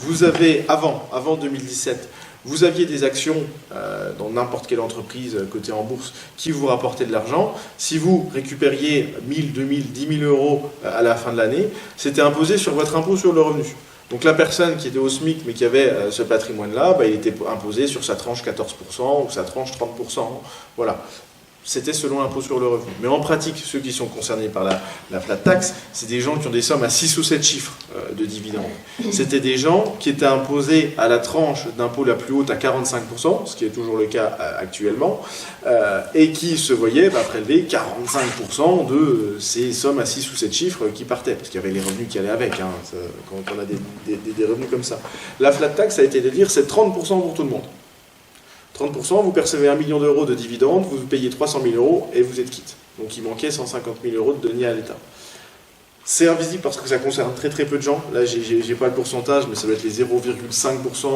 vous avez, avant 2017, vous aviez des actions dans n'importe quelle entreprise cotée en bourse qui vous rapportaient de l'argent. Si vous récupériez 1000, 2000, 10 000 euros à la fin de l'année, c'était imposé sur votre impôt sur le revenu. Donc la personne qui était au SMIC mais qui avait ce patrimoine-là, il était imposé sur sa tranche 14% ou sa tranche 30%. Voilà. C'était selon l'impôt sur le revenu. Mais en pratique, ceux qui sont concernés par la flat tax, c'est des gens qui ont des sommes à 6 ou 7 chiffres de dividendes. C'était des gens qui étaient imposés à la tranche d'impôt la plus haute à 45%, ce qui est toujours le cas actuellement, et qui se voyaient prélever 45% de ces sommes à 6 ou 7 chiffres qui partaient, parce qu'il y avait les revenus qui allaient avec, quand on a des revenus comme ça. La flat tax a été de dire c'est 30% pour tout le monde. 30%, vous percevez 1 million d'euros de dividendes, vous payez 300 000 euros et vous êtes quitte. Donc il manquait 150 000 euros de deniers à l'État. C'est invisible parce que ça concerne très très peu de gens. Là, j'ai pas le pourcentage, mais ça doit être les 0,5%,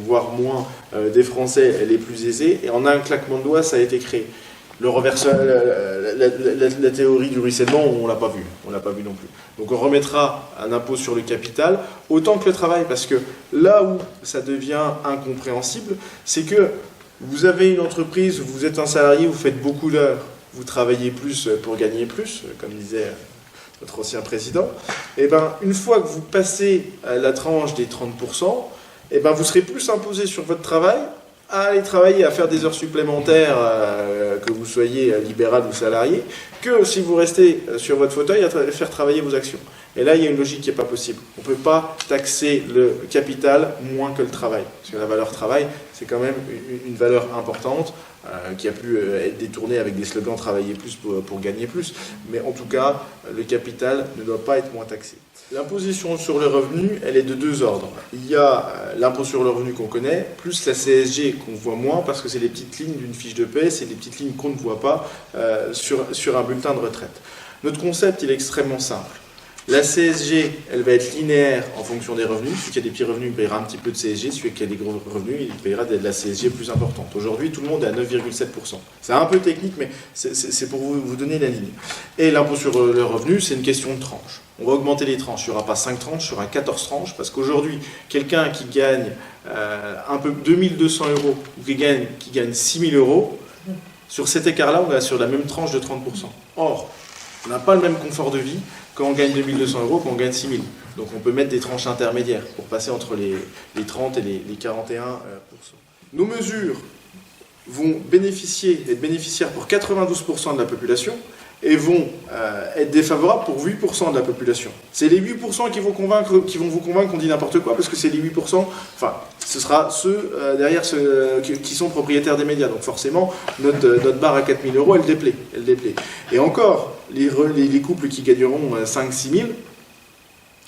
voire moins, des Français les plus aisés. Et en un claquement de doigts, ça a été créé. Le reversement, la théorie du ruissellement, on l'a pas vu. On l'a pas vu non plus. Donc on remettra un impôt sur le capital autant que le travail, parce que là où ça devient incompréhensible, c'est que vous avez une entreprise, vous êtes un salarié, vous faites beaucoup d'heures, vous travaillez plus pour gagner plus, comme disait notre ancien président. Et une fois que vous passez la tranche des 30%, vous serez plus imposé sur votre travail à aller travailler, à faire des heures supplémentaires, que vous soyez libéral ou salarié, que si vous restez sur votre fauteuil à faire travailler vos actions. Et là, il y a une logique qui n'est pas possible. On ne peut pas taxer le capital moins que le travail. Parce que la valeur travail, c'est quand même une valeur importante qui a pu être détournée avec des slogans « travailler plus pour gagner plus ». Mais en tout cas, le capital ne doit pas être moins taxé. L'imposition sur le revenu, elle est de 2 ordres. Il y a l'impôt sur le revenu qu'on connaît, plus la CSG qu'on voit moins, parce que c'est les petites lignes d'une fiche de paie, c'est les petites lignes qu'on ne voit pas sur un bulletin de retraite. Notre concept, il est extrêmement simple. La CSG, elle va être linéaire en fonction des revenus. Celui qui a des petits revenus, il paiera un petit peu de CSG. Celui qui a des gros revenus, il paiera de la CSG plus importante. Aujourd'hui, tout le monde est à 9,7%. C'est un peu technique, mais c'est pour vous donner la ligne. Et l'impôt sur le revenu, c'est une question de tranche. On va augmenter les tranches. Il n'y aura pas 5 tranches, il y aura 14 tranches. Parce qu'aujourd'hui, quelqu'un qui gagne un peu 2200 euros ou qui gagne 6000 euros, sur cet écart-là, on est sur la même tranche de 30%. Or, on n'a pas le même confort de vie quand on gagne 2200 euros, quand on gagne 6000. Donc on peut mettre des tranches intermédiaires pour passer entre les 30 et les 41%. Nos mesures vont être bénéficiaires pour 92% de la population et vont être défavorables pour 8% de la population. C'est les 8% qui vont vous convaincre qu'on dit n'importe quoi, parce que c'est les 8%, enfin, ce sera ceux derrière ceux qui sont propriétaires des médias. Donc forcément, notre barre à 4 000 euros, elle déplaît. Et encore, les couples qui gagneront 5-6 000,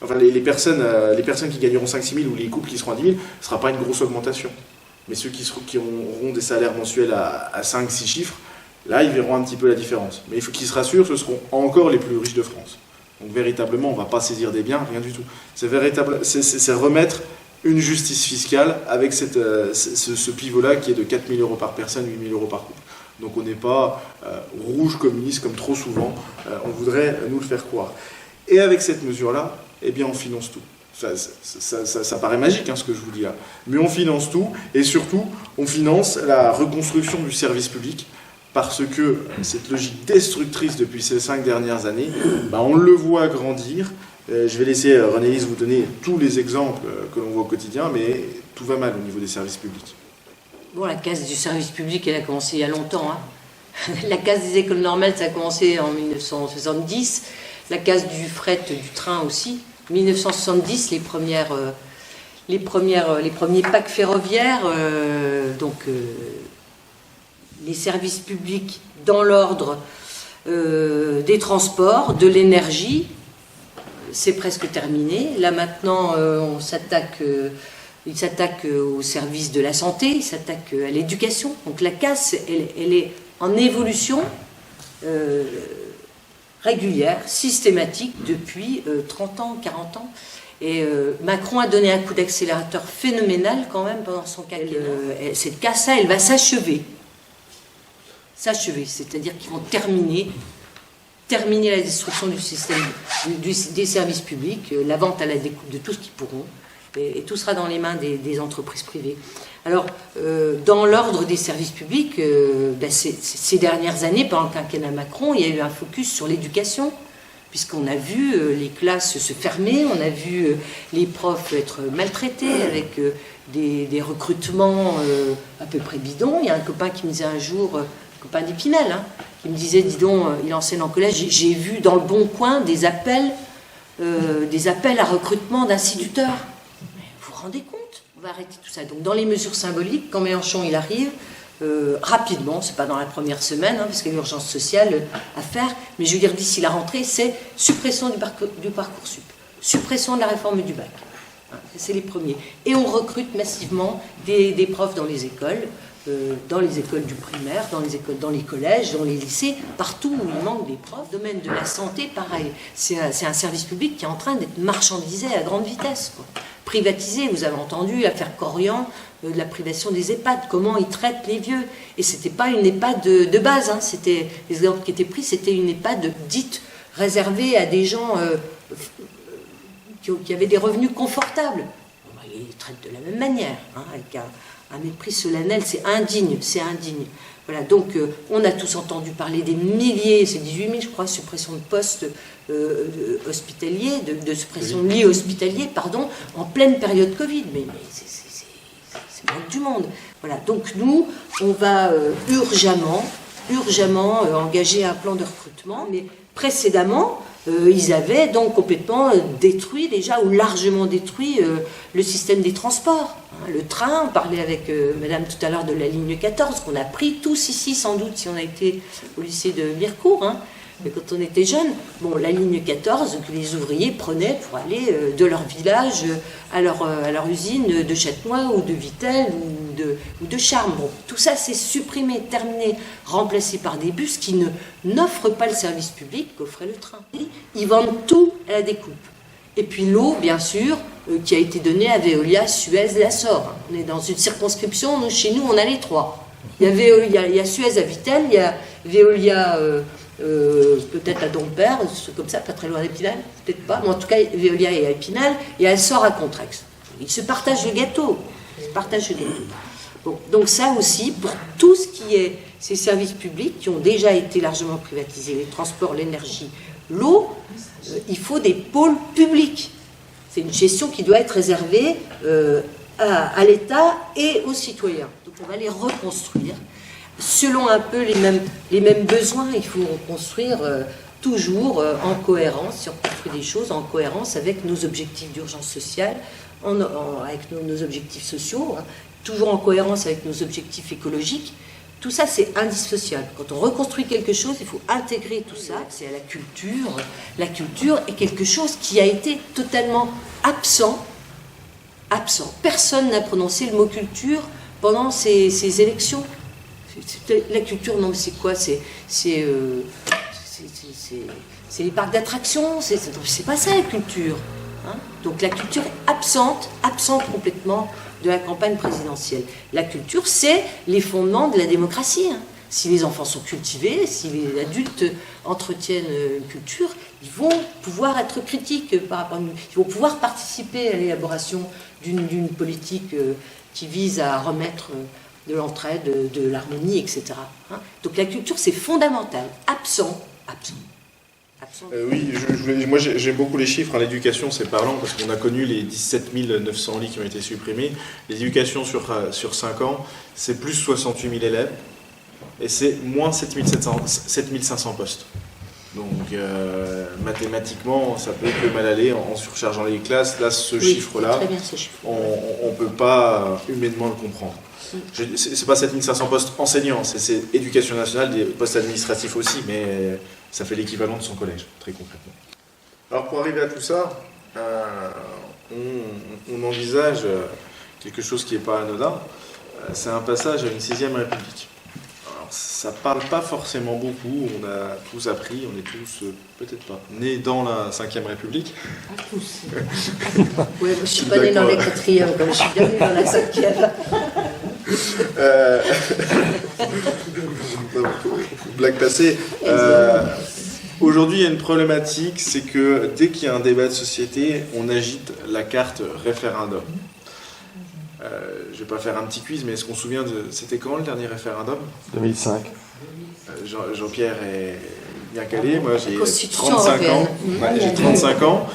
enfin les personnes qui gagneront 5-6 000 ou les couples qui seront à 10 000, ce ne sera pas une grosse augmentation. Mais ceux qui auront des salaires mensuels à 5-6 chiffres, là, ils verront un petit peu la différence. Mais il faut qu'ils se rassurent, ce seront encore les plus riches de France. Donc véritablement, on ne va pas saisir des biens, rien du tout. C'est remettre une justice fiscale avec ce pivot-là qui est de 4 000 euros par personne, 8 000 euros par couple. Donc on n'est pas rouge communiste comme trop souvent, on voudrait nous le faire croire. Et avec cette mesure-là, eh bien on finance tout. Ça paraît magique ce que je vous dis là, mais on finance tout, et surtout on finance la reconstruction du service public, parce que cette logique destructrice depuis ces 5 dernières années, on le voit grandir. Je vais laisser René-Lise vous donner tous les exemples que l'on voit au quotidien, mais tout va mal au niveau des services publics. Bon, la casse du service public, elle a commencé il y a longtemps. La casse des écoles normales, ça a commencé en 1970. La casse du fret, du train aussi. 1970, les premiers packs ferroviaires, les services publics dans l'ordre des transports, de l'énergie, c'est presque terminé. Là maintenant, il s'attaque au service de la santé, il s'attaque à l'éducation. Donc la CAS, elle est en évolution régulière, systématique, depuis 30 ans, 40 ans. Et Macron a donné un coup d'accélérateur phénoménal quand même pendant son quinquennat. Cette CAS-là, elle va s'achever. C'est-à-dire qu'ils vont terminer la destruction du système des services publics, la vente à la découpe de tout ce qu'ils pourront, et tout sera dans les mains des entreprises privées. Alors, dans l'ordre des services publics, ces dernières années, pendant le quinquennat Macron, il y a eu un focus sur l'éducation, puisqu'on a vu les classes se fermer, on a vu les profs être maltraités avec des recrutements à peu près bidons. Il y a un copain qui me disait un jour, copain d'Épinal, hein, qui me disait, dis donc, il enseigne en collège, j'ai vu dans le Bon Coin des appels à recrutement d'instituteurs. Mais vous vous rendez compte? On va arrêter tout ça. Donc dans les mesures symboliques, quand Mélenchon il arrive, rapidement, c'est pas dans la première semaine, hein, parce qu'il y a l'urgence sociale à faire, mais je veux dire d'ici la rentrée, c'est suppression du Parcoursup, suppression de la réforme du bac. Hein, c'est les premiers. Et on recrute massivement des profs dans les écoles du primaire, dans les collèges, dans les lycées, partout où il manque des profs. Domaine de la santé, pareil. C'est un service public qui est en train d'être marchandisé à grande vitesse, quoi. Privatisé, vous avez entendu l'affaire Corian, de la privation des EHPAD, comment ils traitent les vieux. Et c'était pas une EHPAD de base, hein. C'était, les exemples qui étaient pris, c'était une EHPAD dite réservée à des gens qui avaient des revenus confortables. Bon, ils les traitent de la même manière, hein, avec un mépris solennel, c'est indigne, c'est indigne. Voilà, donc on a tous entendu parler des milliers, c'est 18 000 je crois, suppression de postes hospitaliers, de suppression de lits hospitaliers, pardon, en pleine période Covid. Mais c'est manque du monde. Voilà, donc nous, on va urgemment engager un plan de recrutement, mais précédemment, ils avaient donc complètement détruit déjà, ou largement détruit, le système des transports. Hein, le train, on parlait avec madame tout à l'heure de la ligne 14, qu'on a pris tous ici sans doute si on a été au lycée de Mirecourt, hein, quand on était jeunes. Bon, la ligne 14 que les ouvriers prenaient pour aller de leur village à leur usine de Châtenois ou de Vittel ou de Charmes. Bon, tout ça c'est supprimé, terminé, remplacé par des bus qui n'offrent pas le service public qu'offrait le train. Ils vendent tout à la découpe. Et puis l'eau, bien sûr, qui a été donnée à Veolia, Suez et Açor. On est dans une circonscription, chez nous on a les trois. Il y a Suez à Vittel, il y a Veolia peut-être à Dompierre, comme ça, pas très loin d'Épinal, peut-être pas, mais en tout cas Veolia est à Épinal, et Açor à Contrex. Ils se partagent le gâteau. Bon, donc ça aussi, pour tout ce qui est ces services publics qui ont déjà été largement privatisés, les transports, l'énergie, l'eau, il faut des pôles publics. C'est une gestion qui doit être réservée à l'État et aux citoyens. Donc on va les reconstruire selon un peu les mêmes besoins. Il faut reconstruire toujours en cohérence, si on construit des choses en cohérence avec nos objectifs d'urgence sociale, avec nos objectifs sociaux, hein, toujours en cohérence avec nos objectifs écologiques. Tout ça, c'est indissociable. Quand on reconstruit quelque chose, il faut intégrer tout ça. C'est à la culture. La culture est quelque chose qui a été totalement absent. Personne n'a prononcé le mot culture pendant ces élections. La culture, non, mais c'est quoi? C'est les parcs d'attractions. C'est pas ça, la culture. Hein, donc la culture est absente complètement de la campagne présidentielle. La culture, c'est les fondements de la démocratie. Hein. Si les enfants sont cultivés, si les adultes entretiennent une culture, ils vont pouvoir être critiques par rapport à nous. Ils vont pouvoir participer à l'élaboration d'une politique qui vise à remettre de l'entraide, de l'harmonie, etc. Hein. Donc la culture, c'est fondamental. Absent. Oui, moi j'aime beaucoup les chiffres. L'éducation, c'est parlant parce qu'on a connu les 17 900 lits qui ont été supprimés. Les éducations sur 5 ans, c'est plus 68 000 élèves et c'est moins 7 500 postes. Donc mathématiquement, ça peut que mal aller en surchargeant les classes. Là, ce chiffre-là, on ne peut pas humainement le comprendre. C'est pas 7 500 postes enseignants, c'est éducation nationale, des postes administratifs aussi, mais ça fait l'équivalent de son collège, très concrètement. Alors pour arriver à tout ça, on envisage quelque chose qui n'est pas anodin, c'est un passage à une 6e République. Alors ça parle pas forcément beaucoup, on a tous appris, on est tous, peut-être pas, nés dans la 5e République. Pas tous. Ouais, je suis pas née dans les 4e, comme je suis bien née dans la 5e. Blague passée. Aujourd'hui, il y a une problématique, c'est que dès qu'il y a un débat de société, on agite la carte référendum. Je vais pas faire un petit quiz, mais est-ce qu'on se souvient de... C'était quand le dernier référendum ? 2005. Jean-Pierre est bien calé, moi j'ai Constitution 35 ans. européenne. Ouais, j'ai 35 ans.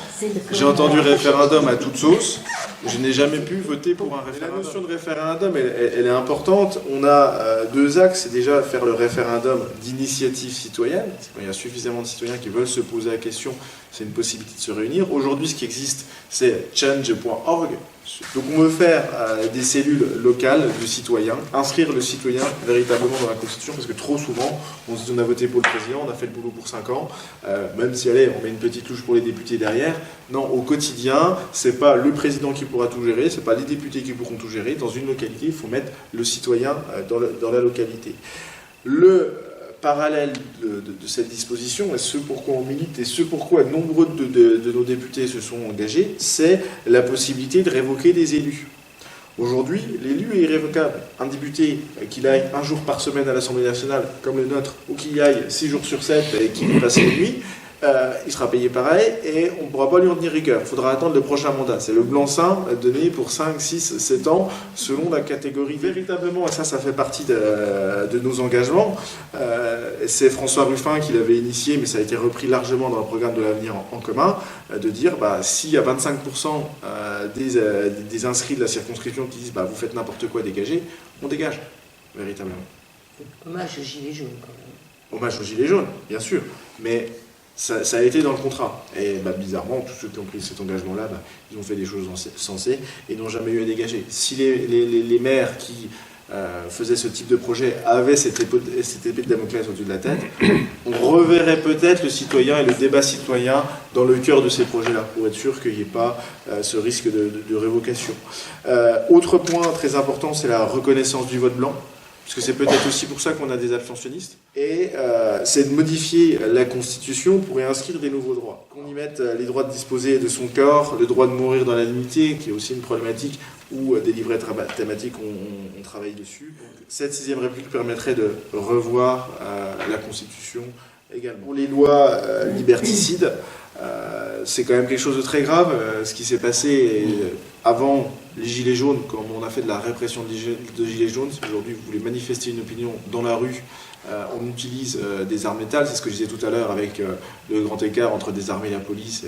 J'ai entendu référendum à toute sauce. Je n'ai jamais pu voter pour un référendum. La notion de référendum, elle est importante. On a deux axes. C'est déjà faire le référendum d'initiative citoyenne. Quand il y a suffisamment de citoyens qui veulent se poser la question, c'est une possibilité de se réunir. Aujourd'hui, ce qui existe, c'est change.org. Donc on veut faire des cellules locales de citoyens, inscrire le citoyen véritablement dans la Constitution, parce que trop souvent, on se dit on a voté pour le président, on a fait le boulot pour 5 ans, même si allez, on met une petite touche pour les députés derrière. Non, au quotidien, c'est pas le président qui pourra tout gérer, c'est pas les députés qui pourront tout gérer. Dans une localité, il faut mettre le citoyen dans la localité. Le parallèle de cette disposition, et ce pourquoi on milite, et ce pourquoi nombreux de nos députés se sont engagés, c'est la possibilité de révoquer des élus. Aujourd'hui, l'élu est irrévocable. Un député, qu'il aille un jour par semaine à l'Assemblée nationale, comme le nôtre, ou qu'il y aille 6 jours sur 7 et qu'il y passe les nuits, il sera payé pareil et on ne pourra pas lui en tenir rigueur. Il faudra attendre le prochain mandat. C'est le blanc-seing donné pour 5, 6, 7 ans selon la catégorie. Véritablement, et ça fait partie de nos engagements. C'est François Ruffin qui l'avait initié, mais ça a été repris largement dans le programme de l'avenir en commun, de dire s'il y a 25% des inscrits de la circonscription qui disent vous faites n'importe quoi, dégagez, on dégage, véritablement. Hommage aux Gilets jaunes, quand même. Hommage aux Gilets jaunes, bien sûr, mais ça a été dans le contrat. Et bizarrement, tous ceux qui ont pris cet engagement-là, ils ont fait des choses sensées et n'ont jamais eu à dégager. Si les maires qui faisaient ce type de projet avaient cette épée de Damoclès au-dessus de la tête, on reverrait peut-être le citoyen et le débat citoyen dans le cœur de ces projets-là, pour être sûr qu'il n'y ait pas ce risque de révocation. Autre point très important, c'est la reconnaissance du vote blanc. Parce que c'est peut-être aussi pour ça qu'on a des abstentionnistes. Et c'est de modifier la Constitution pour y inscrire des nouveaux droits. Qu'on y mette les droits de disposer de son corps, le droit de mourir dans la dignité, qui est aussi une problématique où des livrets thématiques on travaille dessus. Donc, cette 6e République permettrait de revoir la Constitution également. Pour les lois liberticides, c'est quand même quelque chose de très grave. Ce qui s'est passé avant les Gilets jaunes, comme on a fait de la répression de Gilets jaunes, si aujourd'hui vous voulez manifester une opinion dans la rue, on utilise des armes létales. C'est ce que je disais tout à l'heure avec le grand écart entre des armées et la police.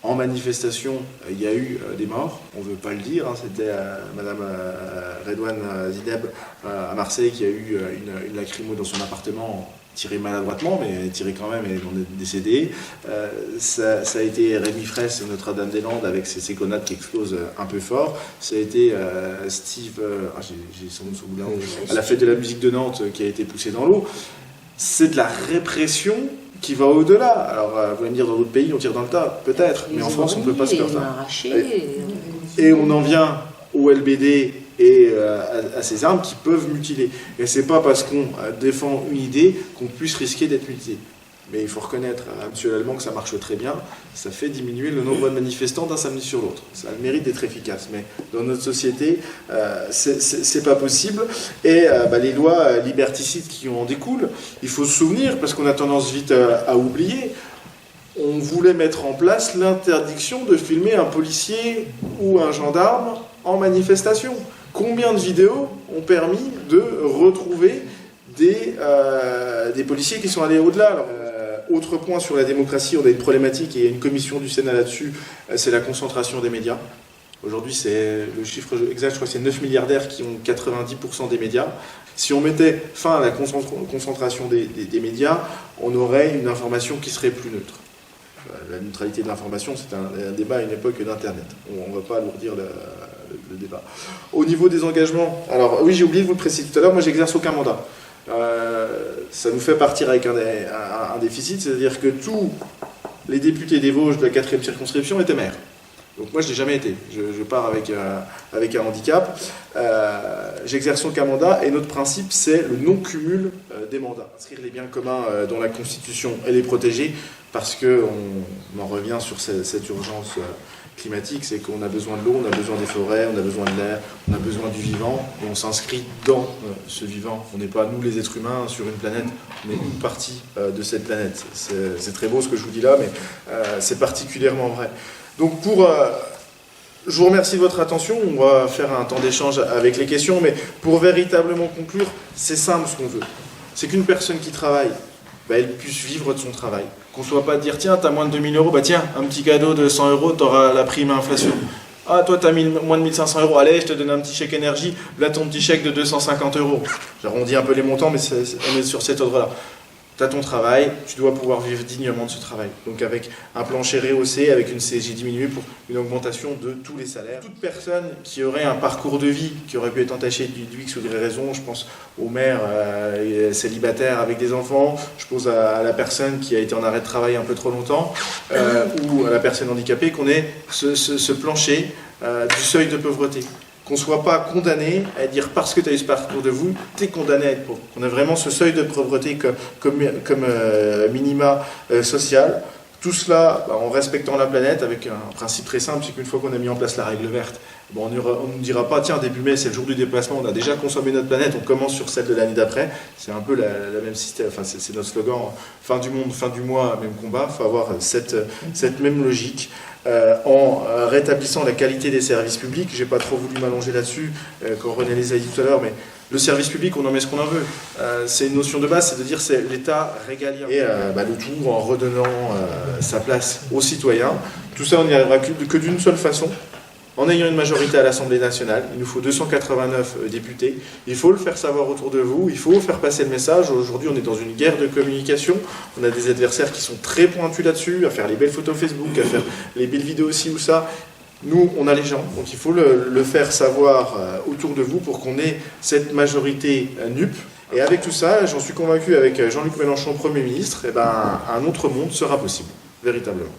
En manifestation, il y a eu des morts, on ne veut pas le dire, c'était Madame Redouane Zineb à Marseille qui a eu une lacrymo dans son appartement, tirée maladroitement, mais tirée quand même, et on est décédé. Ça a été Rémi Fraisse et Notre-Dame-des-Landes avec ses grenades qui explosent un peu fort. Ça a été Steve, j'ai son nom sur le bout de la langue, à la fête de la musique de Nantes qui a été poussé dans l'eau. C'est de la répression qui va au-delà. Alors, vous allez me dire, dans d'autres pays, on tire dans le tas, peut-être, mais en France, on ne peut pas se faire ça. Et on en vient au LBD et à ces armes qui peuvent mutiler. Et c'est pas parce qu'on défend une idée qu'on puisse risquer d'être mutilé. Mais il faut reconnaître à M. Lallemand que ça marche très bien. Ça fait diminuer le nombre de manifestants d'un samedi sur l'autre. Ça a le mérite d'être efficace. Mais dans notre société, c'est pas possible. Et les lois liberticides qui en découlent, il faut se souvenir, parce qu'on a tendance vite à oublier, on voulait mettre en place l'interdiction de filmer un policier ou un gendarme en manifestation. Combien de vidéos ont permis de retrouver des policiers qui sont allés au-delà? Alors, autre point sur la démocratie, on a une problématique et il y a une commission du Sénat là-dessus, c'est la concentration des médias. Aujourd'hui, c'est le chiffre exact, je crois que c'est 9 milliardaires qui ont 90% des médias. Si on mettait fin à la concentration des médias, on aurait une information qui serait plus neutre. La neutralité de l'information, c'est un débat à une époque d'Internet. On ne va pas alourdir le débat. Au niveau des engagements, alors oui, j'ai oublié de vous le préciser tout à l'heure, moi j'exerce aucun mandat. Ça nous fait partir avec un déficit, c'est-à-dire que tous les députés des Vosges de la 4e circonscription étaient maires. Donc moi, je n'ai jamais été. Je pars avec un handicap. J'exerce aucun mandat et notre principe, c'est le non-cumul des mandats. Inscrire les biens communs dans la Constitution et les protéger parce qu'on en revient sur cette urgence climatique, c'est qu'on a besoin de l'eau, on a besoin des forêts, on a besoin de l'air, on a besoin du vivant et on s'inscrit dans ce vivant. On n'est pas, nous les êtres humains, sur une planète, on est une partie de cette planète. C'est très beau ce que je vous dis là, mais c'est particulièrement vrai. Donc je vous remercie de votre attention, on va faire un temps d'échange avec les questions, mais pour véritablement conclure, c'est simple ce qu'on veut. C'est qu'une personne qui travaille, elle puisse vivre de son travail. Qu'on ne soit pas dire, tiens, t'as moins de 2000 euros, tiens, un petit cadeau de 100 euros, t'auras la prime inflation. Ah, toi, t'as moins de 1500 euros, allez, je te donne un petit chèque énergie, là, ton petit chèque de 250 euros. J'arrondis un peu les montants, mais on est sur cet ordre-là. Tu as ton travail, tu dois pouvoir vivre dignement de ce travail. Donc avec un plancher rehaussé, avec une CSG diminuée pour une augmentation de tous les salaires. Toute personne qui aurait un parcours de vie qui aurait pu être entaché du X ou de raison, je pense aux mères célibataires avec des enfants, je pense à la personne qui a été en arrêt de travail un peu trop longtemps, ou à la personne handicapée, qu'on ait ce plancher du seuil de pauvreté. Qu'on ne soit pas condamné à dire parce que tu as eu ce parcours de vous, tu es condamné à être pauvre. Qu'on a vraiment ce seuil de pauvreté comme minima social. Tout cela en respectant la planète avec un principe très simple, c'est qu'une fois qu'on a mis en place la règle verte, on ne nous dira pas, tiens, début mai, c'est le jour du déplacement, on a déjà consommé notre planète, on commence sur celle de l'année d'après. C'est un peu la même système, enfin, c'est notre slogan, fin du monde, fin du mois, même combat. Il faut avoir cette même logique. En rétablissant la qualité des services publics. Je n'ai pas trop voulu m'allonger là-dessus, quand René les a dit tout à l'heure, mais le service public, on en met ce qu'on en veut. C'est une notion de base, c'est de dire c'est l'État régalien. Et le tout en redonnant sa place aux citoyens. Tout ça, on n'y arrivera que d'une seule façon, en ayant une majorité à l'Assemblée nationale. Il nous faut 289 députés. Il faut le faire savoir autour de vous, il faut faire passer le message. Aujourd'hui, on est dans une guerre de communication. On a des adversaires qui sont très pointus là-dessus, à faire les belles photos Facebook, à faire les belles vidéos ci ou ça. Nous, on a les gens, donc il faut le faire savoir autour de vous pour qu'on ait cette majorité NUP. Et avec tout ça, j'en suis convaincu, avec Jean-Luc Mélenchon, Premier ministre, un autre monde sera possible, véritablement.